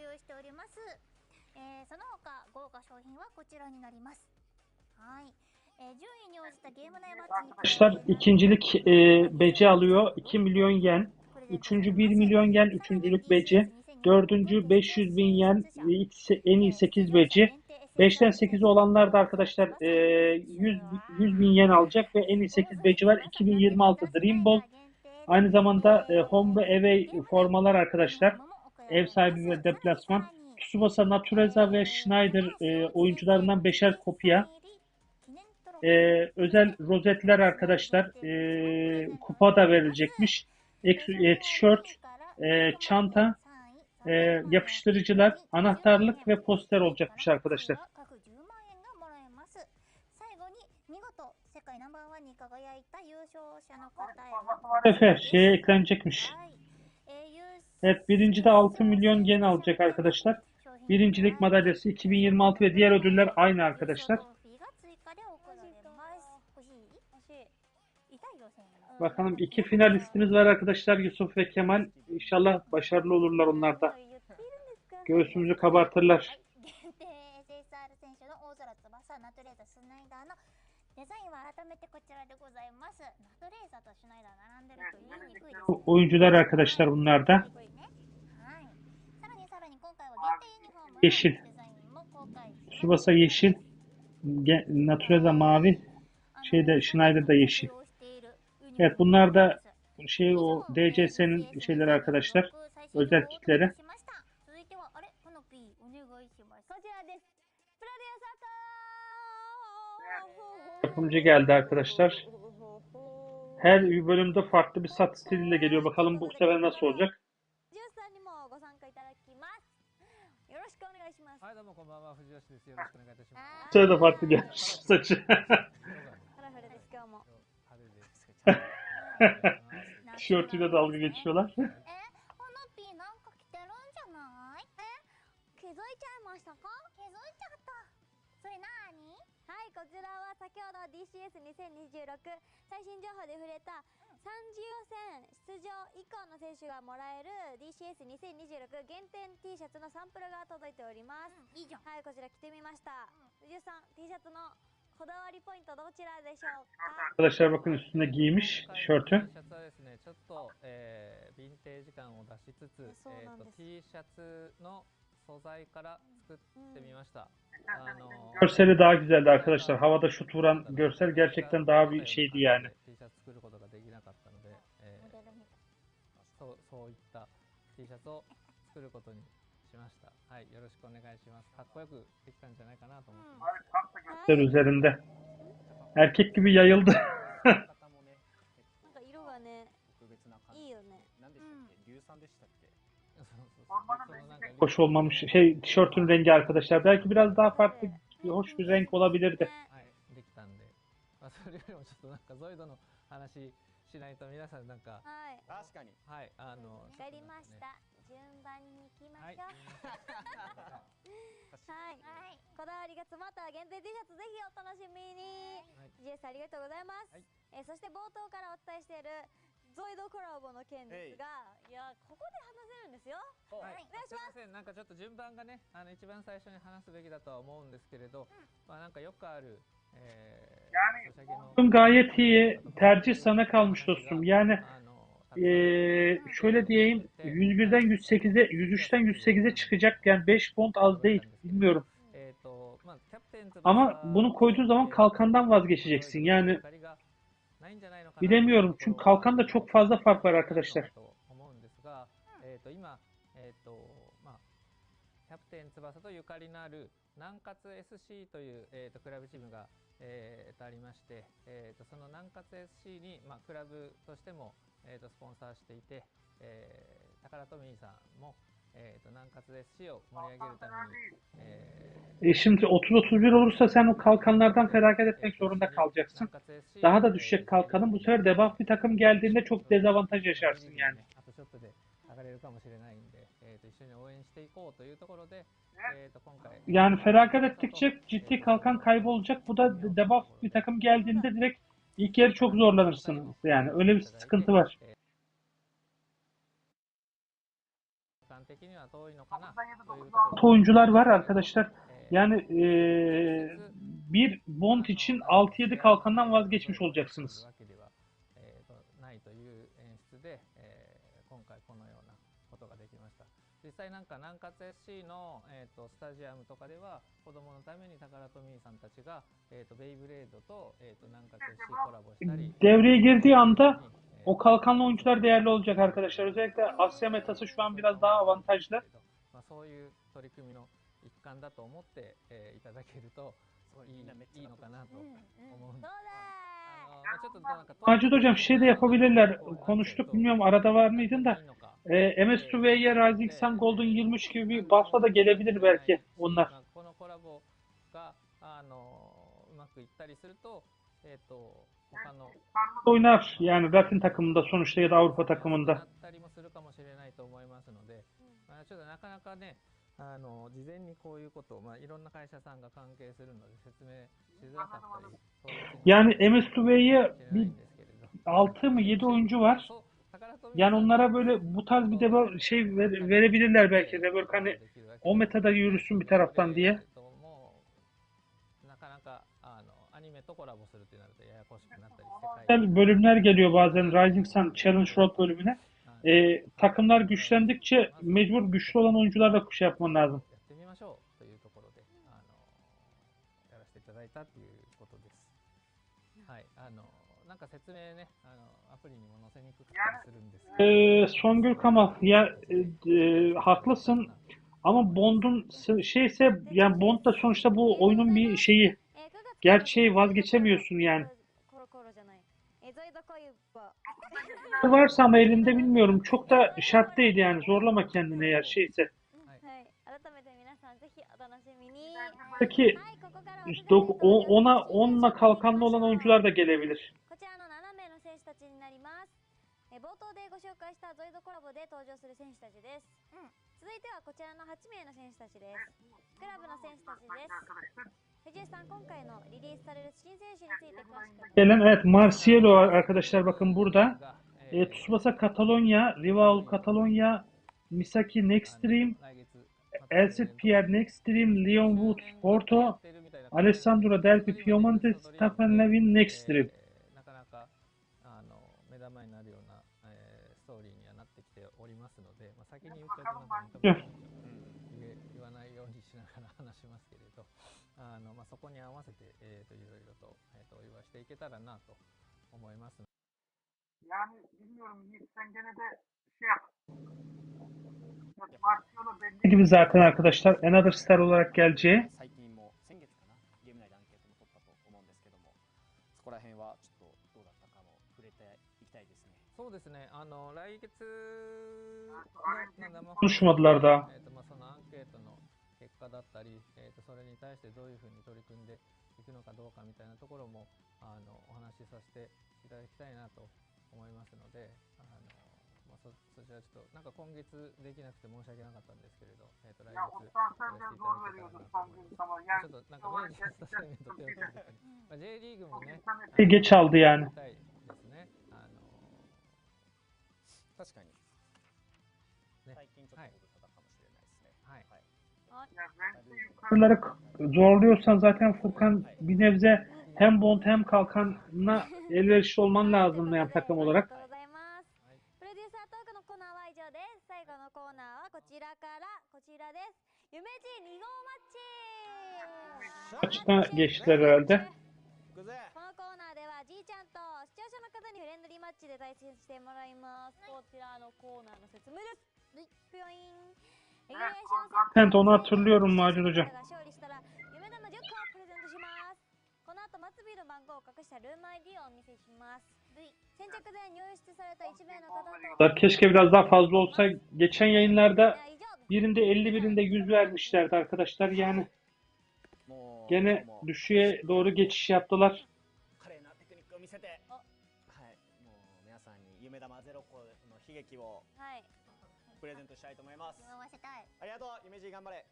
Speaker 1: Arkadaşlar ikincilik BC alıyor 2 milyon yen. Üçüncü 1 milyon yen üçüncülük BC. Dördüncü 500 bin yen, en iyi 8 BC. 5'ten 8'e olanlar da arkadaşlar 100 bin yen alacak ve en iyi 8 BC var. 2026 Dream Ball. Aynı zamanda home ve away formalar arkadaşlar. Ev sahibi ve deplasman. Tsubasa, Natureza ve Schneider oyuncularından 5'er kopya. Özel rozetler arkadaşlar. Kupa da verilecekmiş. Tişört, çanta, yapıştırıcılar, anahtarlık ve poster olacakmış arkadaşlar. Efe eklenecekmiş. Evet, birinci de 6 milyon yen alacak arkadaşlar. Birincilik madalyası 2026 ve diğer ödüller aynı arkadaşlar. Bakalım, iki finalistimiz var arkadaşlar, Yusuf ve Kemal. İnşallah başarılı olurlar onlar da. Göğsümüzü kabartırlar. Oyuncular arkadaşlar bunlar da. Yeşil. Tsubasa yeşil. Natureza mavi. Schneider da yeşil. Evet, bunlar da o DCS'nin şeyleri arkadaşlar. Özel kitleri. Yapımcı geldi arkadaşlar. Her bölümde farklı bir sat stiliyle geliyor. Bakalım bu sefer nasıl olacak. Bu sefer de farklı gelmiş saçı. Tişörtüyle dalga geçiyorlar.
Speaker 2: DCS2026 最新情報で触れた30予選出場以降の選手がもらえる DCS2026 限定 T シャツのサンプルが届いております。いいじゃん。はい、こちら着てみました。藤井さん、T シャツのこだわりポイントどちらでしょうか?
Speaker 1: Arkadaşlar bakın, üstünde giymiş tişörtü.
Speaker 6: シャツはですね、ちょっと、ヴィンテージ感を出しつつ、T シャツの
Speaker 3: 素材から作ってみました。
Speaker 1: Görseli daha güzeldi arkadaşlar. Havada şut vuran görsel gerçekten daha bir şeydi yani.
Speaker 3: T シャツ作ることができなかったので、
Speaker 5: モデルみたい。
Speaker 3: そういった T シャツを作ることにしました。はい、よろしくお願いします。かっこよくできたんじゃないかなと思ってます。
Speaker 1: Üzerinde. Erkek gibi yayıldı.
Speaker 5: なんか色がね、
Speaker 3: 特別な感じ。
Speaker 5: いいよね。
Speaker 3: 何でしたっけ？硫酸でしたっけ？Hoş
Speaker 1: olmamış. Tişörtün rengi arkadaşlar. Belki biraz daha farklı, hoş bir renk olabilirdi.
Speaker 3: はい、できたんで、それよりもちょっとなんかゾイドの話しないと皆さんなんか、
Speaker 5: はい。
Speaker 3: 確かに、はい、
Speaker 5: わかりました。順番に行きましょう。はい。こだわりが詰まった限定 T シャツぜひお楽しみに。GS ありがとうございます。そして冒頭からお伝えしているゾイドコラボの件ですが、いやここで話せるんですよ。はい、お願いします。
Speaker 3: なんかちょっと順番がね、一番最初に話すべきだとは思うんですけれど、まあなんかよくある
Speaker 1: gayet iyi. Tercih sana kalmış dostum. Yani şöyle diyeyim, 101'den 108'e, 103'ten 108'e çıkacak. Yani 5 font az değil. Bilmiyorum. Ama bunu koyduğun zaman kalkandan vazgeçeceksin. Yani bilemiyorum. Çünkü kalkan da çok fazla fark var arkadaşlar.
Speaker 3: キャプテン翼とゆかりのある南葛 SC という、クラブチームが、ありまして、その南葛 SC に、クラブとしても、スポンサーしていて、タカラトミーさんも、南葛 SC を盛り上げるために、
Speaker 1: Şimdi 30-31 olursa sen o kalkanlardan feragat etmek zorunda kalacaksın. Daha da düşecek kalkanın. Bu sefer debuff bir takım geldiğinde çok dezavantaj yaşarsın yani. Yani feragat ettikçe ciddi kalkan kaybolacak. Bu da debuff bir takım geldiğinde direkt ilk yarı çok zorlanırsınız. Yani öyle bir sıkıntı var. Oyuncular var arkadaşlar. Yani bir bond için 6-7 kalkandan vazgeçmiş olacaksınız.
Speaker 3: 実際なんか南葛 SC の、スタジアムとかでは子供のためにタカラトミーさんたちが、ベイブレードと、南葛 SC コラボしたり
Speaker 1: Devreye girdiği anda o kalkanlı oyuncular değerli olacak arkadaşlar. Özellikle Asya metası şu an biraz daha avantajlı.
Speaker 3: そういう取り組みの一環だと思って、いただけるといいのかなと思うんです。
Speaker 1: Macit hocam şey de yapabilirler. Konuştuk, bilmiyorum arada var mıydın da. MS2V'ye Rising Sun Golden 23 gibi bir buff'la da gelebilir belki onlar. Oynar yani Latin takımında sonuçta ya da Avrupa takımında.
Speaker 3: 事前にこういうことを、いろんな会社さんが関係するので説明しづらかったり。
Speaker 1: Yani MS2V'ye bir 6 mı 7 oyuncu var. Yani onlara böyle bu tarz bir de verebilirler belki de böyle hani o metada yürüsün bir taraftan diye. Bölümler geliyor bazen Rising Sun Challenge Road bölümüne. Takımlar güçlendikçe mecbur güçlü olan oyuncularla şey yapman lazım. Songül Kamal ya haklısın ama Bond'un şeyse yani Bond da sonuçta bu oyunun bir şeyi gerçeği vazgeçemiyorsun yani. Varsa ama elinde bilmiyorum çok da şart değil yani zorlama kendini eğer şeyse. Peki işte onunla kalkanlı olan oyuncular da gelebilir.
Speaker 2: 冒頭でご紹介したゾイドコラボで登場する選手たちです、続いてはこちらの8名の選手たちです。クラブの選手たちです。藤井さん、今回のリリースされる新選手について詳しく。
Speaker 1: Gelen evet Marcelo arkadaşlar bakın burada. Tsubasa Katalonya, Rival Katalonya, Misaki Nextstream, Elsit Pierre Nextstream, Leon Wood Porto, Alessandro Delpi Piemonte, Stefan Levin Nextstream.
Speaker 3: おりますので、先に言っておくのがいいかもしれない。言わ
Speaker 6: こに合わせて、いろいろと、お祝いしていけたらなと思います。
Speaker 1: Yani bilmiyorum Yiğit sen gene de şey yap. Martial'ı belli gibi zaten arkadaşlar Another Star olarak geleceği.
Speaker 3: 最近も先月かな、ゲーム内でアンケートも取ったと思うんですけども、そこら辺はちょっとどうだったかも触れていきたいですね。
Speaker 6: そうですね、来月の生放送
Speaker 1: konuşmadılar daha.
Speaker 6: そのアンケートの結果だったり、それに対してどういうふうに取り組んでいくのかどうかみたいなところもお話しさせていただきたいなと思いますので、そちらちょっとなんか今月できなくて申し訳なかったんですけれど、来月
Speaker 1: Ya
Speaker 6: や
Speaker 1: Osman
Speaker 6: ら
Speaker 1: sen
Speaker 6: せてい
Speaker 1: de
Speaker 6: ただ
Speaker 1: zor
Speaker 6: けたら
Speaker 1: veriyordu
Speaker 6: なと
Speaker 1: son
Speaker 6: 思います。
Speaker 1: gün zaman.
Speaker 6: ち
Speaker 1: Yani
Speaker 6: ょっとなんか明治のスタイメント手を取るときに、J リーグもね、
Speaker 1: geç aldı yani.
Speaker 6: たいですね。
Speaker 3: 確かに
Speaker 6: ね
Speaker 3: 最近ちょっとご無沙汰かもしれないですね。
Speaker 6: はい。
Speaker 1: Ya ben yukarıları zorluyorsan zaten Furkan bir nebze hem Bond hem Kalkan'la elverişli olman lazım yani takım
Speaker 2: ありが
Speaker 1: olarak.
Speaker 2: とうございます。プロデューサートークのコーナーは以上です。最後のコーナーはこちらからこちらです。夢二2号マッチ。
Speaker 1: Maçta geçtiler herhalde.
Speaker 3: 行くぜ。
Speaker 2: このコーナーではじいちゃんと視聴者の方にフレンドリーマッチで対戦してもらいます。こちらのコーナーの説明です。ぴょいん。レギュレーションセット
Speaker 1: Evet onu hatırlıyorum Macun Hoca.
Speaker 2: 勝利したら夢玉10個をプレゼントします。この後末尾の番号を隠したルーム ID をお見せします。先着で入室された1名の方と
Speaker 1: Keşke biraz daha fazla olsa. Geçen yayınlarda birinde 50 birinde 100 vermişlerdi arkadaşlar. Yani
Speaker 3: もう
Speaker 1: gene düşüğe doğru geçiş yaptılar.
Speaker 3: 華麗なテクニックを見せて、はい、もう皆さんに夢玉ゼロ個の悲劇を
Speaker 2: はい。
Speaker 3: プレゼントしたいと思います。
Speaker 5: 読ませたい。
Speaker 3: ありがとう、夢 G 頑張れ。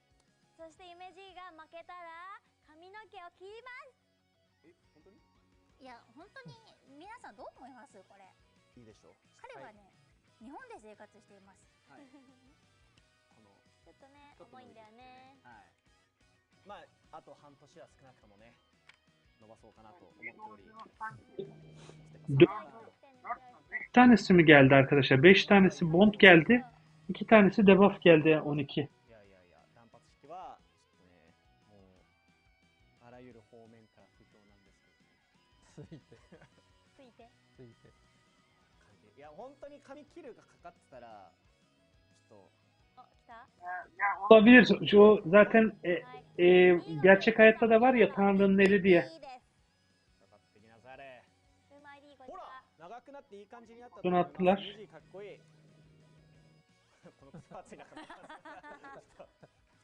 Speaker 2: そして夢 G が負けたら髪の毛を切ります。
Speaker 3: え、本当に
Speaker 5: いや、本当に皆さんどう思いますこれ。
Speaker 3: いいでしょう。
Speaker 5: 彼はね、日本で生活しています。
Speaker 3: はい、この
Speaker 2: ちょっとね、重いんだよね。
Speaker 3: はい、まああと半年は少なくともね伸ばそうかなと思っており、
Speaker 1: Dört tanesi mi geldi arkadaşlar? 5 tanesi Bond geldi. 2 tanesi debuff geldi 12.
Speaker 3: いやいやいや、断髪式はちょっとね、もうあらゆる方面から不評なんですけどね。
Speaker 6: ついて、
Speaker 2: ついて。
Speaker 6: ついて。
Speaker 3: いや本当に髪切るがかかってたらちょっと
Speaker 2: O,来た
Speaker 1: Olabilir. Şu zaten gerçek hayatta da var ya Tanrı'nın eli diye.
Speaker 2: いいです。
Speaker 3: かかってきなされ。
Speaker 2: ルーム ID こち
Speaker 3: ほら
Speaker 2: ら。
Speaker 3: 長くなっていい感じになったと
Speaker 1: ど
Speaker 3: 思います。
Speaker 1: なったら
Speaker 3: ムジかっこいい。この2ついなかっ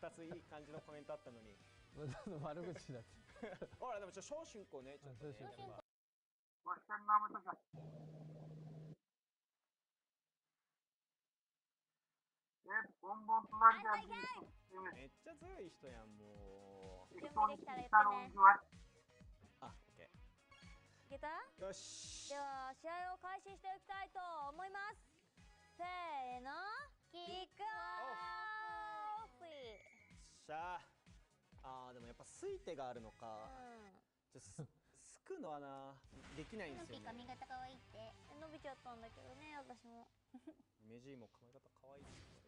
Speaker 3: た2ついい感じのコメントあったのに
Speaker 6: 悪口だって。
Speaker 3: ほらでも小春子ね、ちょっとね、
Speaker 6: 小春子。
Speaker 1: Başkanın Ahmet Hoca. Evet, bonbonlar geldi.
Speaker 3: めっちゃ強い人やんもう。
Speaker 2: 準備できたら言って
Speaker 1: tane
Speaker 2: ね。
Speaker 1: oyuncu var.
Speaker 3: あ、オッケ
Speaker 2: いけた
Speaker 3: ー。よし。
Speaker 2: では試合を開始していきたいと思います。せーの、キックオフ。
Speaker 3: しゃあ。でもやっぱスイテがあるのか。すくのはなできないんですよね。
Speaker 5: 髪型可愛いって。
Speaker 2: 伸びちゃったんだけどね、私も。
Speaker 3: メジーも髪型可愛いですね。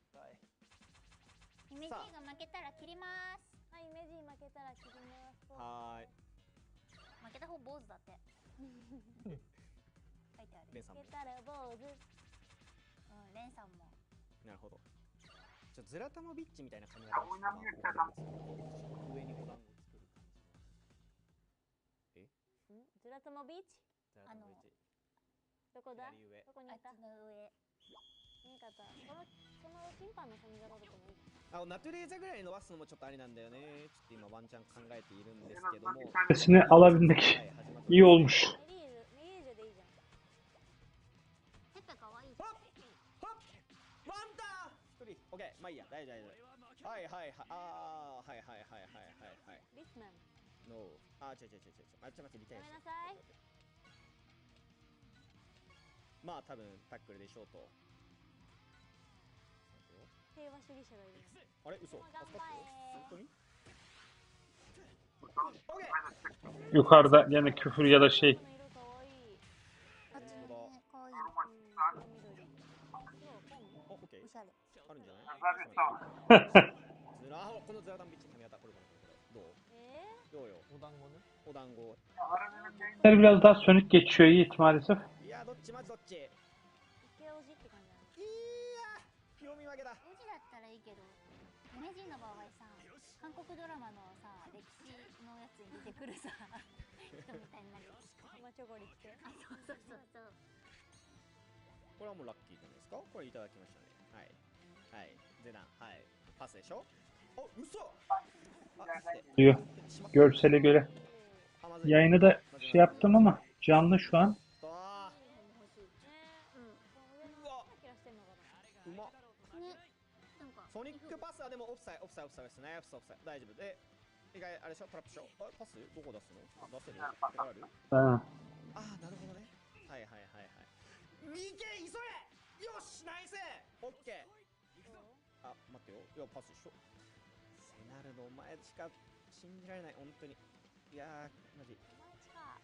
Speaker 5: 夢 G が負けたら切ります。
Speaker 2: はい、メジ負けたら切ります。
Speaker 3: はーい。
Speaker 5: 負けた方坊主だって。書いてある。
Speaker 3: レンさんも
Speaker 2: 負けたら坊主。
Speaker 5: うん、レンさんも。
Speaker 3: なるほど。ズラタモビッチみたいな髪型をしたら上にお団子作る感じ。
Speaker 2: ズラトモビーチ
Speaker 3: ズラタモビッチ。
Speaker 2: どこだ
Speaker 3: 左上。
Speaker 2: どこにいた
Speaker 5: あっちの上。
Speaker 2: 見方。この審判の髪型だと思う。
Speaker 3: ナトゥレーザぐらい伸ばすのもちょっとありなんだよね。ちょっと今ワンチャン考えているんですけども。
Speaker 1: Tanesini alabilmek iyi olmuş.
Speaker 2: メリージュでいいじゃん。
Speaker 5: ペペ可愛い。
Speaker 3: ワンタン一人。オッケー。まあいいや。大丈夫。はいはいはい。あー、はいはいはいはいはいはい。
Speaker 2: リスマン。
Speaker 3: ノー。あー、違う。待ってリタイア
Speaker 2: ごめんなさい。
Speaker 3: まあ多分タックルでしょうと。
Speaker 2: 平和主義者がいる。
Speaker 3: あれ嘘。
Speaker 2: 頑張れ。
Speaker 3: 本当に
Speaker 1: Yukarıda gene küfür ya da şey.
Speaker 2: この色かわいい。
Speaker 5: あっちのね、可愛い。
Speaker 2: 緑。
Speaker 3: オッケー。
Speaker 5: おしゃれ。
Speaker 3: あるんじゃない？
Speaker 1: Zaten
Speaker 3: このズラタンビッチ髪型これどう？ようよ。
Speaker 6: お団子ね。
Speaker 3: お団子。
Speaker 1: Biraz daha sönük geçiyor Yiğit maalesef.
Speaker 3: いや、どっちマジどっち。いや
Speaker 2: イケオジって感じなの。
Speaker 3: 読み分けだ。
Speaker 5: うちだったらいいけど、ネメジンの場合さ、韓国ドラマのさ、歴史のやつに出てくるさ、人みたいになるよ。
Speaker 2: マチョゴリって。
Speaker 5: あ、そうそうそうそう。
Speaker 3: これはもうラッキーじゃないですか。これいただきましたね。はいはい。ゼナ、はい、パスでしょ。あ、嘘。あ、
Speaker 1: Diyor.
Speaker 3: しまった。
Speaker 1: Görsele göre.
Speaker 3: あ、まずい。
Speaker 1: Yayını da şey yaptım ama canlı şu an.
Speaker 3: あ
Speaker 5: 欲しい。
Speaker 2: うん。
Speaker 3: うわ、
Speaker 2: キラキラしてんのかな。
Speaker 3: うまっ。
Speaker 5: ね、なんか
Speaker 3: ソニックパスはでもオフサイドですね。オフサイド大丈夫で、意外あれでしょ、トラップしょ。あ、パスどこ出すの？出せる？ある？
Speaker 1: Ha.
Speaker 3: あー、なるほどね。はいはいはいはい。右け、急げ。よし、ナイス。オッケー。あ、待ってよ。いや、パスでしょ。セナルのお前しか信じられない、本当に。いやー、マジ。
Speaker 2: お前ちか。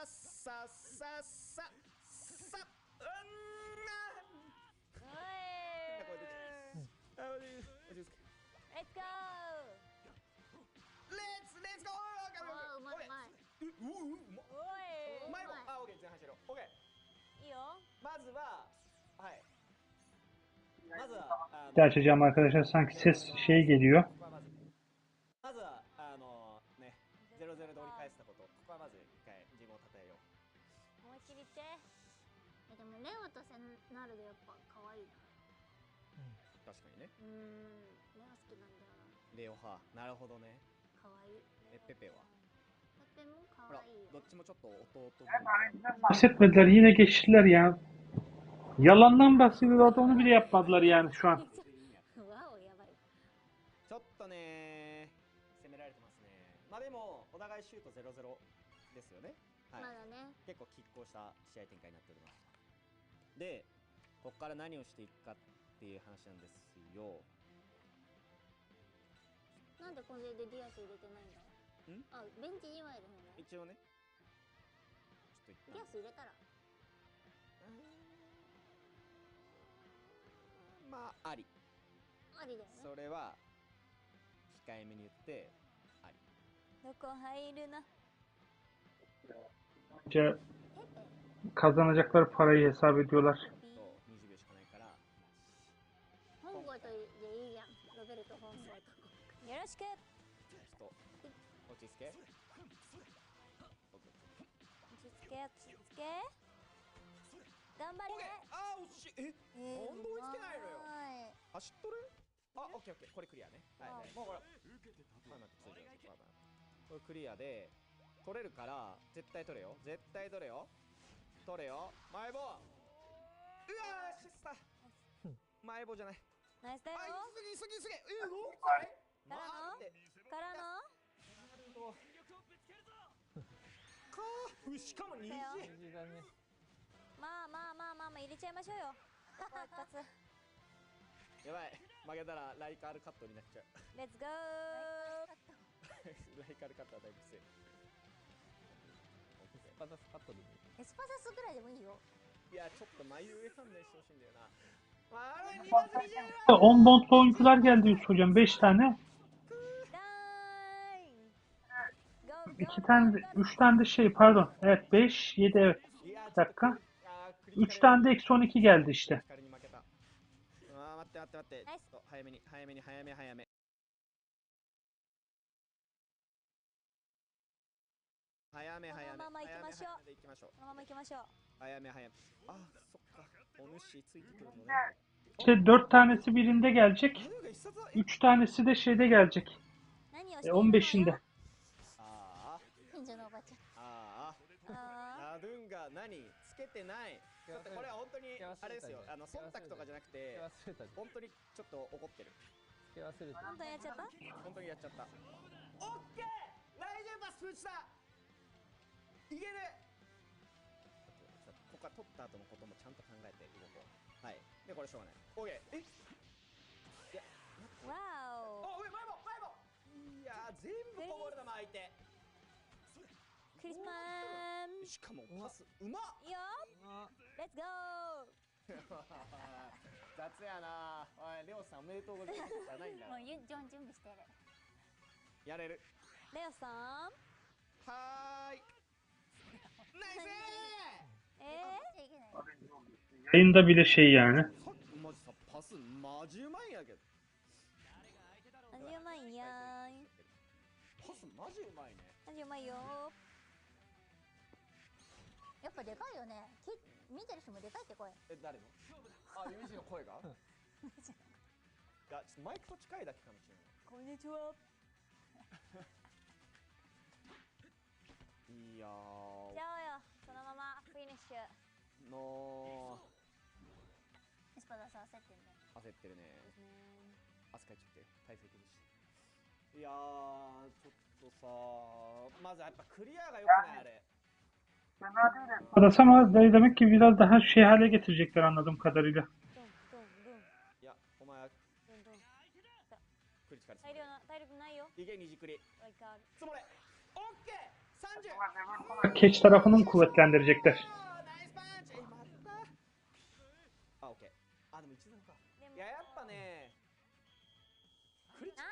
Speaker 3: ささささ、
Speaker 2: おい
Speaker 3: これ出てあ、落ち着け。
Speaker 2: レッツゴー。
Speaker 3: レッツゴー。
Speaker 5: あー、うまい。
Speaker 3: うまっ。
Speaker 2: おい
Speaker 3: 前も、あ、オッケー、前半しろ。オッケー。
Speaker 2: いいよ。
Speaker 3: まずは、はい。まずは、
Speaker 1: Bir de açacağım arkadaşlar. Sanki ses şey geliyor.
Speaker 3: ここはまずは、ね、0-0で折り返したこと、ここはまず一回自分を称えよう。
Speaker 2: 思いっきりいって。
Speaker 5: でもレオとセナルでやっぱ可愛いな。
Speaker 3: 確かにね。
Speaker 5: レオ好きなんだよな。
Speaker 3: レオ派。なるほどね。
Speaker 5: 可愛い。
Speaker 3: ペペは。
Speaker 5: ペペも可
Speaker 3: ほら、
Speaker 5: 愛いよ。
Speaker 3: どっちもちょっと弟分。
Speaker 1: Bahsetmediler yine geçtiler ya. Yalandan bahsediyorlar da onu bile yapmadılar yani şu an.
Speaker 5: わお、やばい。
Speaker 3: ちょっとね、攻められてますね。まあでも、お互いシュート0-0ですよね。はい。
Speaker 5: まだね。
Speaker 3: 結構拮抗した試合展開になっております。で、ここから何をしていくかっていう話なんですよ。
Speaker 5: なんでこれでディアス入れてないんだ。あ、ベンチにはいるのね。
Speaker 3: 一応ね。ちょっと一旦。
Speaker 5: ディアス入れたら。
Speaker 3: まあ、あり。
Speaker 5: ありだよね。
Speaker 3: それは、控えめに言って、あり。
Speaker 2: どこ入るな。
Speaker 1: Bence kazanacakları parayı hesap ediyorlar.
Speaker 3: と20秒しかないから。
Speaker 5: 本郷とでいいやん。ロベルト本郷と。
Speaker 2: よろしく。
Speaker 3: ちょっと落ち着け。
Speaker 2: 落ち着け落ち着け。頑張れ。
Speaker 3: あー、惜しい。なんで追いつけないのよ。走っとる。あ、オッケーオッケー。これクリアね。はいはい。もうこれ。まあ待って、これクリアで取れるから絶対取れよ。絶対取れよ。取れよ。前棒。うわー、シスタ。前棒じゃない。
Speaker 2: ナイスだよ。
Speaker 3: 急ぎ。
Speaker 2: からの
Speaker 3: しかも虹。
Speaker 6: 虹だね。
Speaker 2: まあ入れちゃいましょうよ。ここ一発。
Speaker 3: やばい、負けたらライカールカットになっちゃう。
Speaker 2: レッツゴー。
Speaker 3: ライカールカットはだいぶ強い。
Speaker 6: エスパダスカットでもいい。
Speaker 5: エスパサスぐらいでもいいよ。
Speaker 3: いや、ちょっと眉上勘弁してほしいんだよな。あれ、2番組じゃん。
Speaker 1: 10 bondlu oyuncular geldi Yusuf hocam. 5 tane. 2 tane de, 3 tane de şey pardon. Evet 5, 7 evet. Bir dakika. 3 tane de eksi 12 geldi işte.
Speaker 3: 光に負けた。あー、待って。
Speaker 2: ナイス。
Speaker 3: ちょっと早めに。早め。
Speaker 2: このまま行きましょう。
Speaker 3: 行きましょう。
Speaker 2: このまま行きましょう。
Speaker 3: 早め。あ、そっか。お主ついてくるのね。
Speaker 1: İşte 4 tanesi birinde gelecek.
Speaker 3: 眉が一冊。
Speaker 1: 3 tanesi de şeyde gelecek.
Speaker 2: 何をしているのよ。
Speaker 1: 15'inde.
Speaker 3: あ
Speaker 5: 近所のおばちゃん。
Speaker 3: あ。
Speaker 2: あ
Speaker 3: ラドゥンが何つけてない。ちょっとこれは本当にあれですよ。忖度とかじゃなくて、
Speaker 6: 忘れたじゃん。
Speaker 3: 本当にちょっと怒ってる。
Speaker 6: つけ忘れた。
Speaker 2: 本当にやっちゃった。
Speaker 3: 本当にやっちゃった。オッケー。ライジェンバスプーチだ。いける。ここから取った後のこともちゃんと考えて動こう。はい。でこれしょうがない。オッケー。いや。
Speaker 2: わお。
Speaker 3: お、前も。いやー、全部こぼれたな相手。
Speaker 2: クリスマン。
Speaker 3: しかもパスうまっ。
Speaker 2: いいよ。レッツゴ
Speaker 3: 雑やな。おいレオさんおめでとうございますじゃないんだ。
Speaker 5: もうジョン準備してる。
Speaker 3: やれる。
Speaker 2: ー。レオさん。
Speaker 3: はーい。ナイス
Speaker 5: いけない。
Speaker 1: Yayında bile şey yani.
Speaker 3: さっきマジさパスマジうまいんやけど。
Speaker 2: 味うまいやーん。
Speaker 3: パスマジうまいね。
Speaker 2: 味うまいよ
Speaker 5: やっぱでかいよね。見てる人もでかいって声。
Speaker 3: 誰の？あ、ユージの声が？いや、ちょっとマイクと近いだけかもしれない。
Speaker 2: こんにちは。
Speaker 3: いや
Speaker 2: ちゃおうよ。そのままフィニッシュ。
Speaker 3: ーの
Speaker 5: エスパダさ焦ってんね。
Speaker 3: 焦ってるね。
Speaker 2: ですね。
Speaker 3: 汗かいちゃってる。体勢崩して。いやー、ちょっとさまずやっぱクリアが良くないあれ。
Speaker 1: Adası ama demek ki biraz daha şey hale getirecekler anladığım kadarıyla.
Speaker 2: ドンドンドン
Speaker 3: いや、お前は
Speaker 2: ドンドン。
Speaker 3: クリチカル
Speaker 2: 体力ないよ。
Speaker 3: いけにじくり
Speaker 2: ワイカール。
Speaker 3: つもれオッケー 30
Speaker 1: Keç tarafını mı kuvvetlendirecekler?
Speaker 3: ナイスパンチまたあ、オッケーでも一段か
Speaker 2: でも
Speaker 3: いや、やっぱねクリチカル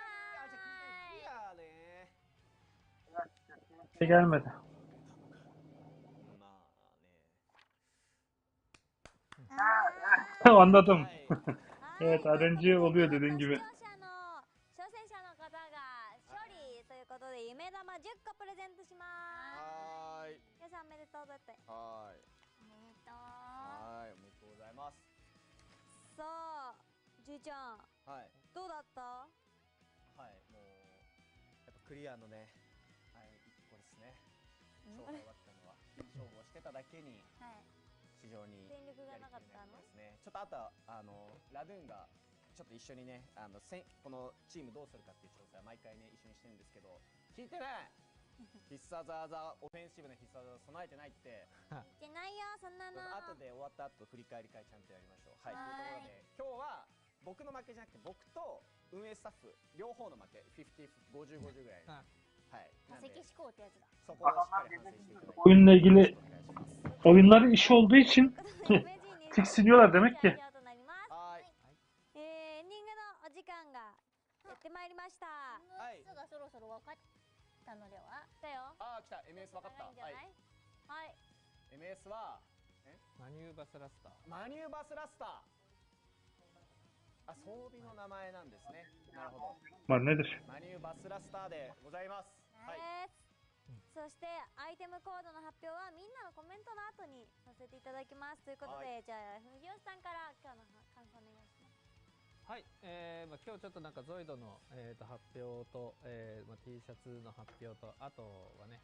Speaker 3: クリアね
Speaker 1: Gelmedi.
Speaker 3: まあね
Speaker 1: Anladım.
Speaker 3: はい
Speaker 1: Evet, RNG oluyor dediğin gibi.
Speaker 2: 視聴者の挑戦者の方が勝利ということで夢玉10個プレゼントします。
Speaker 3: はーい
Speaker 2: 皆さんおめでとうだって。
Speaker 3: はーい
Speaker 5: おめでとう。
Speaker 3: はーいおめでとうございます
Speaker 2: さあ、じいちゃん
Speaker 3: はい
Speaker 2: どうだった？
Speaker 3: はいもうやっぱクリアのねはい1個ですね勝負が終わったのは勝負をしてただけに
Speaker 5: はい。
Speaker 3: 非常に
Speaker 2: 戦力が
Speaker 3: やりきれ
Speaker 2: なかったの
Speaker 3: ないですね。ちょっとあとはラドゥーンがちょっと一緒にねこのチームどうするかっていう調整は毎回ね一緒にしてるんですけど聞いてない必殺技オフェンシブな必殺技備えてないって
Speaker 2: 言ってないよそんなの。
Speaker 3: 後で終わった後振り返り会ちゃんとやりましょう。はい
Speaker 5: はーい
Speaker 3: というところで今日は僕の負けじゃなくて僕と運営スタッフ両方の負け50-50ぐらいのはいなんで
Speaker 5: 化石思考ってやつだ。
Speaker 3: そこをしっかり反省していただいて
Speaker 1: Oyunla ilgili
Speaker 3: お願いします
Speaker 1: oyunları iş olduğu için
Speaker 2: ということで
Speaker 1: tiksiniyorlar demek ki.
Speaker 2: 以上となります。
Speaker 3: はーい
Speaker 2: エンディングのお時間がやってまいりました。
Speaker 3: はい
Speaker 5: がそろそろ分かったのでは。
Speaker 2: 来たよ。
Speaker 3: あー来た MS 分かった
Speaker 2: 長いんじゃない？
Speaker 3: はい
Speaker 2: はい。
Speaker 3: MS は
Speaker 6: マニューバスラスター。
Speaker 3: マニューバスラスターあ装備の名前なんですね。なるほど
Speaker 1: Var nedir?
Speaker 3: マニューバスラスターでございます。はい
Speaker 2: です。そしてアイテムコードの発表はみんなのコメントの後にさせていただきますということで、
Speaker 3: は
Speaker 2: じゃあ藤吉さんから今日の感想お願いします。
Speaker 6: はい、今日ちょっとなんかゾイドの、発表と、T シャツの発表とあとはね、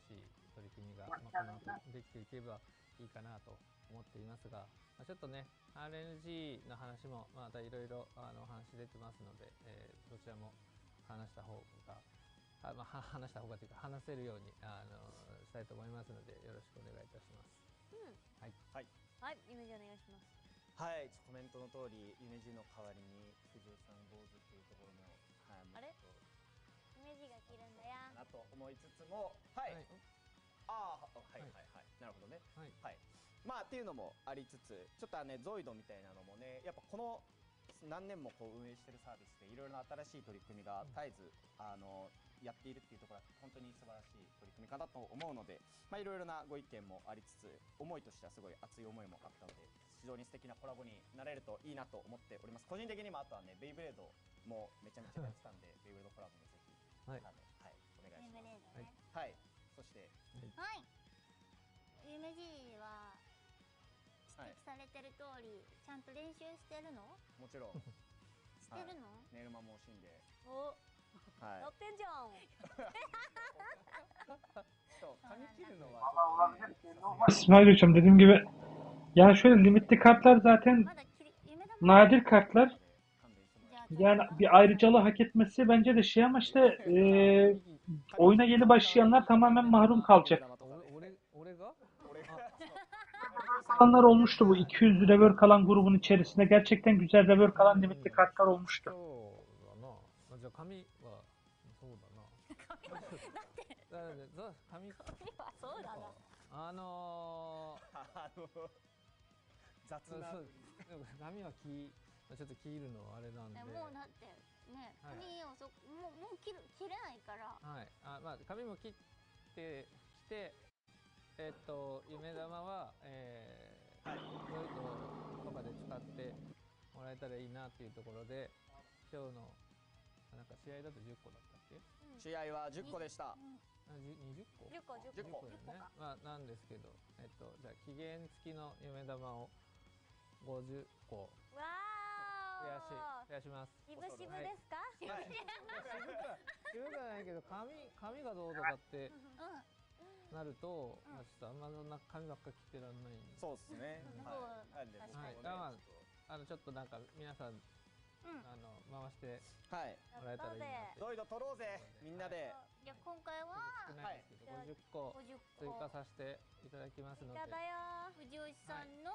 Speaker 6: 新しい取り組みが、この後できていけばいいかなと思っていますが、ちょっとね RNG の話もまたいろいろお話出てますので、そちらも話した方が話した方がというか話せるようにしたいと思いますのでよろしくお願いいたします。
Speaker 3: はい
Speaker 2: はい、イメージお願いします。
Speaker 3: はいコメントの通りユネジの代わりに藤井さん坊主っていうところもはい
Speaker 2: あれ
Speaker 3: もうちょっと
Speaker 2: イメージが切るんだよ。
Speaker 3: なと思いつつもはい、
Speaker 6: はい
Speaker 3: ああはいはいはい、なるほどね
Speaker 6: はい
Speaker 3: はいまあっていうのもありつつちょっとねゾイドみたいなのもねやっぱこの何年もこう運営してるサービスでいろいろな新しい取り組みが絶えずやっているっていうところは本当に素晴らしい取り組みかなと思うのでまあいろいろなご意見もありつつ思いとしてはすごい熱い思いもあったので非常に素敵なコラボになれるといいなと思っております。個人的にもあとはねベイブレードもめちゃめちゃやってたんでベイブレードコラボもぜひ
Speaker 6: はい
Speaker 3: はいお願いし
Speaker 5: ネ
Speaker 3: ます。
Speaker 5: ムレードね。
Speaker 3: はいそして
Speaker 5: はい。UMG は
Speaker 3: はい
Speaker 5: 指摘されてる通りちゃんと練習してるの？
Speaker 3: もちろん
Speaker 5: してるの？
Speaker 3: ネイルマンも惜しんで
Speaker 2: お、
Speaker 3: はい
Speaker 2: 乗ってんじゃん。
Speaker 3: そう髪切るのはちょっとね
Speaker 1: İsmail Hocam dediğim gibi yani şöyle limitli kartlar zaten
Speaker 5: まだ夢玉
Speaker 1: nadir kartlar.
Speaker 3: 勘弁してもら
Speaker 5: じゃあ
Speaker 1: Yani bir ayrıcalığı hak etmesi bence de şey ama işte oyuna yeni başlayanlar tamamen mahrum kalacak.
Speaker 6: 俺が
Speaker 3: 俺が
Speaker 1: İnsanlar olmuştu bu 200 rework alan grubun içerisinde. Gerçekten güzel rework alan limitli kartlar
Speaker 6: そ
Speaker 1: olmuştu.
Speaker 6: うだな。じゃあ髪はそうだな。だって髪
Speaker 5: はそうだな。
Speaker 3: 雑な
Speaker 6: そう髪はちょっと切るのはあれなんで。
Speaker 5: もうだってね、
Speaker 6: はい
Speaker 5: 髪をもう切れないから。
Speaker 6: はい。まあ髪も切ってきて、夢玉はゾイドとかで使ってもらえたらいいなっていうところで、今日のなんか試合だと10個だったっけ？
Speaker 3: 試合は10個でした。
Speaker 6: 20個
Speaker 5: 10個
Speaker 6: 10個ですね。まあなんですけど、じゃあ期限付きの夢玉を50個
Speaker 2: わ
Speaker 6: 増やします。
Speaker 2: ー、渋々ですか？
Speaker 6: 渋くはないけど、髪がどうとかってなると、ちょっとあんまそんな髪ばっか切ってらんないんで。
Speaker 3: そうですね。なんで
Speaker 6: ちょっとなんか皆さん回して
Speaker 3: はい。
Speaker 6: もらえたらいいなって。
Speaker 3: ゾイド取ろうぜ、みんなで。
Speaker 5: じゃあ今回は
Speaker 6: 少ないですけど、50個追加させていただきますので。
Speaker 2: やだよ
Speaker 5: 藤吉さんの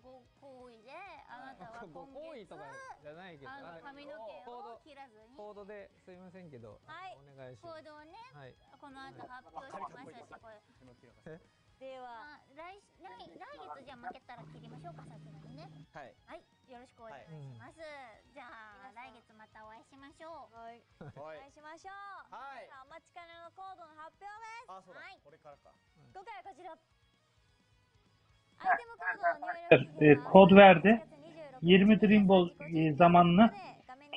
Speaker 5: ご好意であなたは今
Speaker 6: ご好意
Speaker 5: 月
Speaker 6: とかじゃないけど、
Speaker 5: 髪の毛を切らずに
Speaker 6: コードですいませんけど、
Speaker 2: はい
Speaker 6: お願いします。
Speaker 5: コードをね、
Speaker 6: はい。
Speaker 5: この後発表しますし、これ
Speaker 2: では
Speaker 5: 来月じゃあ負けたら切りましょうか、さすがにね。
Speaker 3: はい。
Speaker 5: はい、よろしくお願いします。じゃあ来月またお会いしましょう。
Speaker 2: はいお願いしましょう。
Speaker 3: はい
Speaker 2: さあお待ちかねのコードの発表です。
Speaker 3: あ、そうだ
Speaker 5: はい。
Speaker 3: これからか。
Speaker 2: 今回はこちら。アイテムコードの入力
Speaker 1: Kod verdi. 20 Dream Ball zamanlı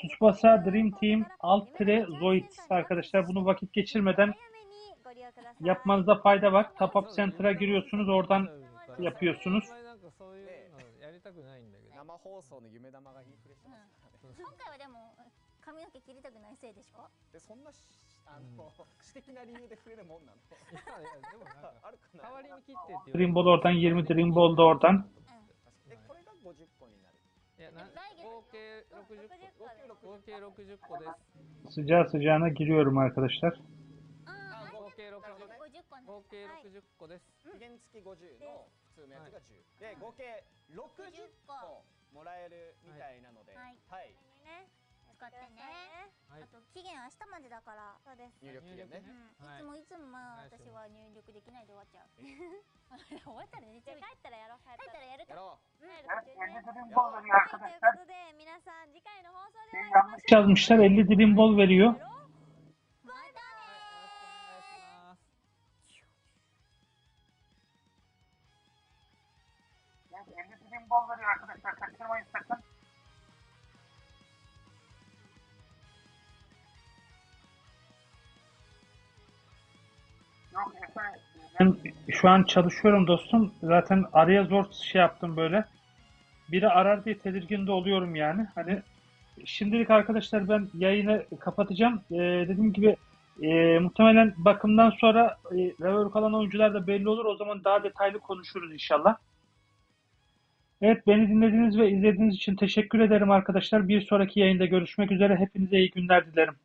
Speaker 1: Tsubasa Dream Team Alt Tire Zoid arkadaşlar. Bunu vakit geçirmeden yapmanıza fayda var. Top Up Center'a giriyorsunuz. Oradan yapıyorsunuz.
Speaker 6: そういうのやりたくないんだけど。
Speaker 3: 生放送の夢玉がインフレしてますからね。
Speaker 5: 今回はでも髪の毛切りたくないせいでしょ。
Speaker 3: でそんな私的な理由で増えるもんなの？
Speaker 6: いやでもなんか
Speaker 3: あるかな。
Speaker 6: 代わりに切ってっていう。
Speaker 1: Dream Ball oradan 20 Dream Ball da oradan.
Speaker 3: これが50個になる。
Speaker 6: いや合計60個。合計60個です。
Speaker 1: Sıcağı sıcağına giriyorum arkadaşlar.
Speaker 6: 合計60個。合計
Speaker 5: はい
Speaker 6: 60個です。
Speaker 3: 期限付き50の普通のやつが10で合計60個もらえるみたいなので、
Speaker 5: はい
Speaker 3: はい
Speaker 2: ね
Speaker 5: 使ってね。
Speaker 6: はい
Speaker 5: あと期限明日までだから。
Speaker 2: そうです。
Speaker 3: 入力期限ね。
Speaker 5: いつもまあ私は入力できないで終わっちゃう。終わったら寝ちゃう。
Speaker 2: 帰ったらやろう。
Speaker 5: 帰ったらやるか。
Speaker 3: やろう。
Speaker 2: 帰る途中ね。はい、ということで皆さん次回の放送でお会いしましょう。
Speaker 1: Yazmışlar 50 Dream Ball veriyor.
Speaker 5: またねー。
Speaker 1: 50 Dream Ball veriyor arkadaşlar. Kaçırmayın sakın. Ben şu an çalışıyorum dostum. Zaten araya zor şey yaptım böyle. Biri arar diye tedirgin de oluyorum yani. Hani şimdilik arkadaşlar ben yayını kapatacağım. Dediğim gibi muhtemelen bakımdan sonra rework alan oyuncular da belli olur. O zaman daha detaylı konuşuruz inşallah. Evet, beni dinlediğiniz ve izlediğiniz için teşekkür ederim arkadaşlar. Bir sonraki yayında görüşmek üzere. Hepinize iyi günler dilerim.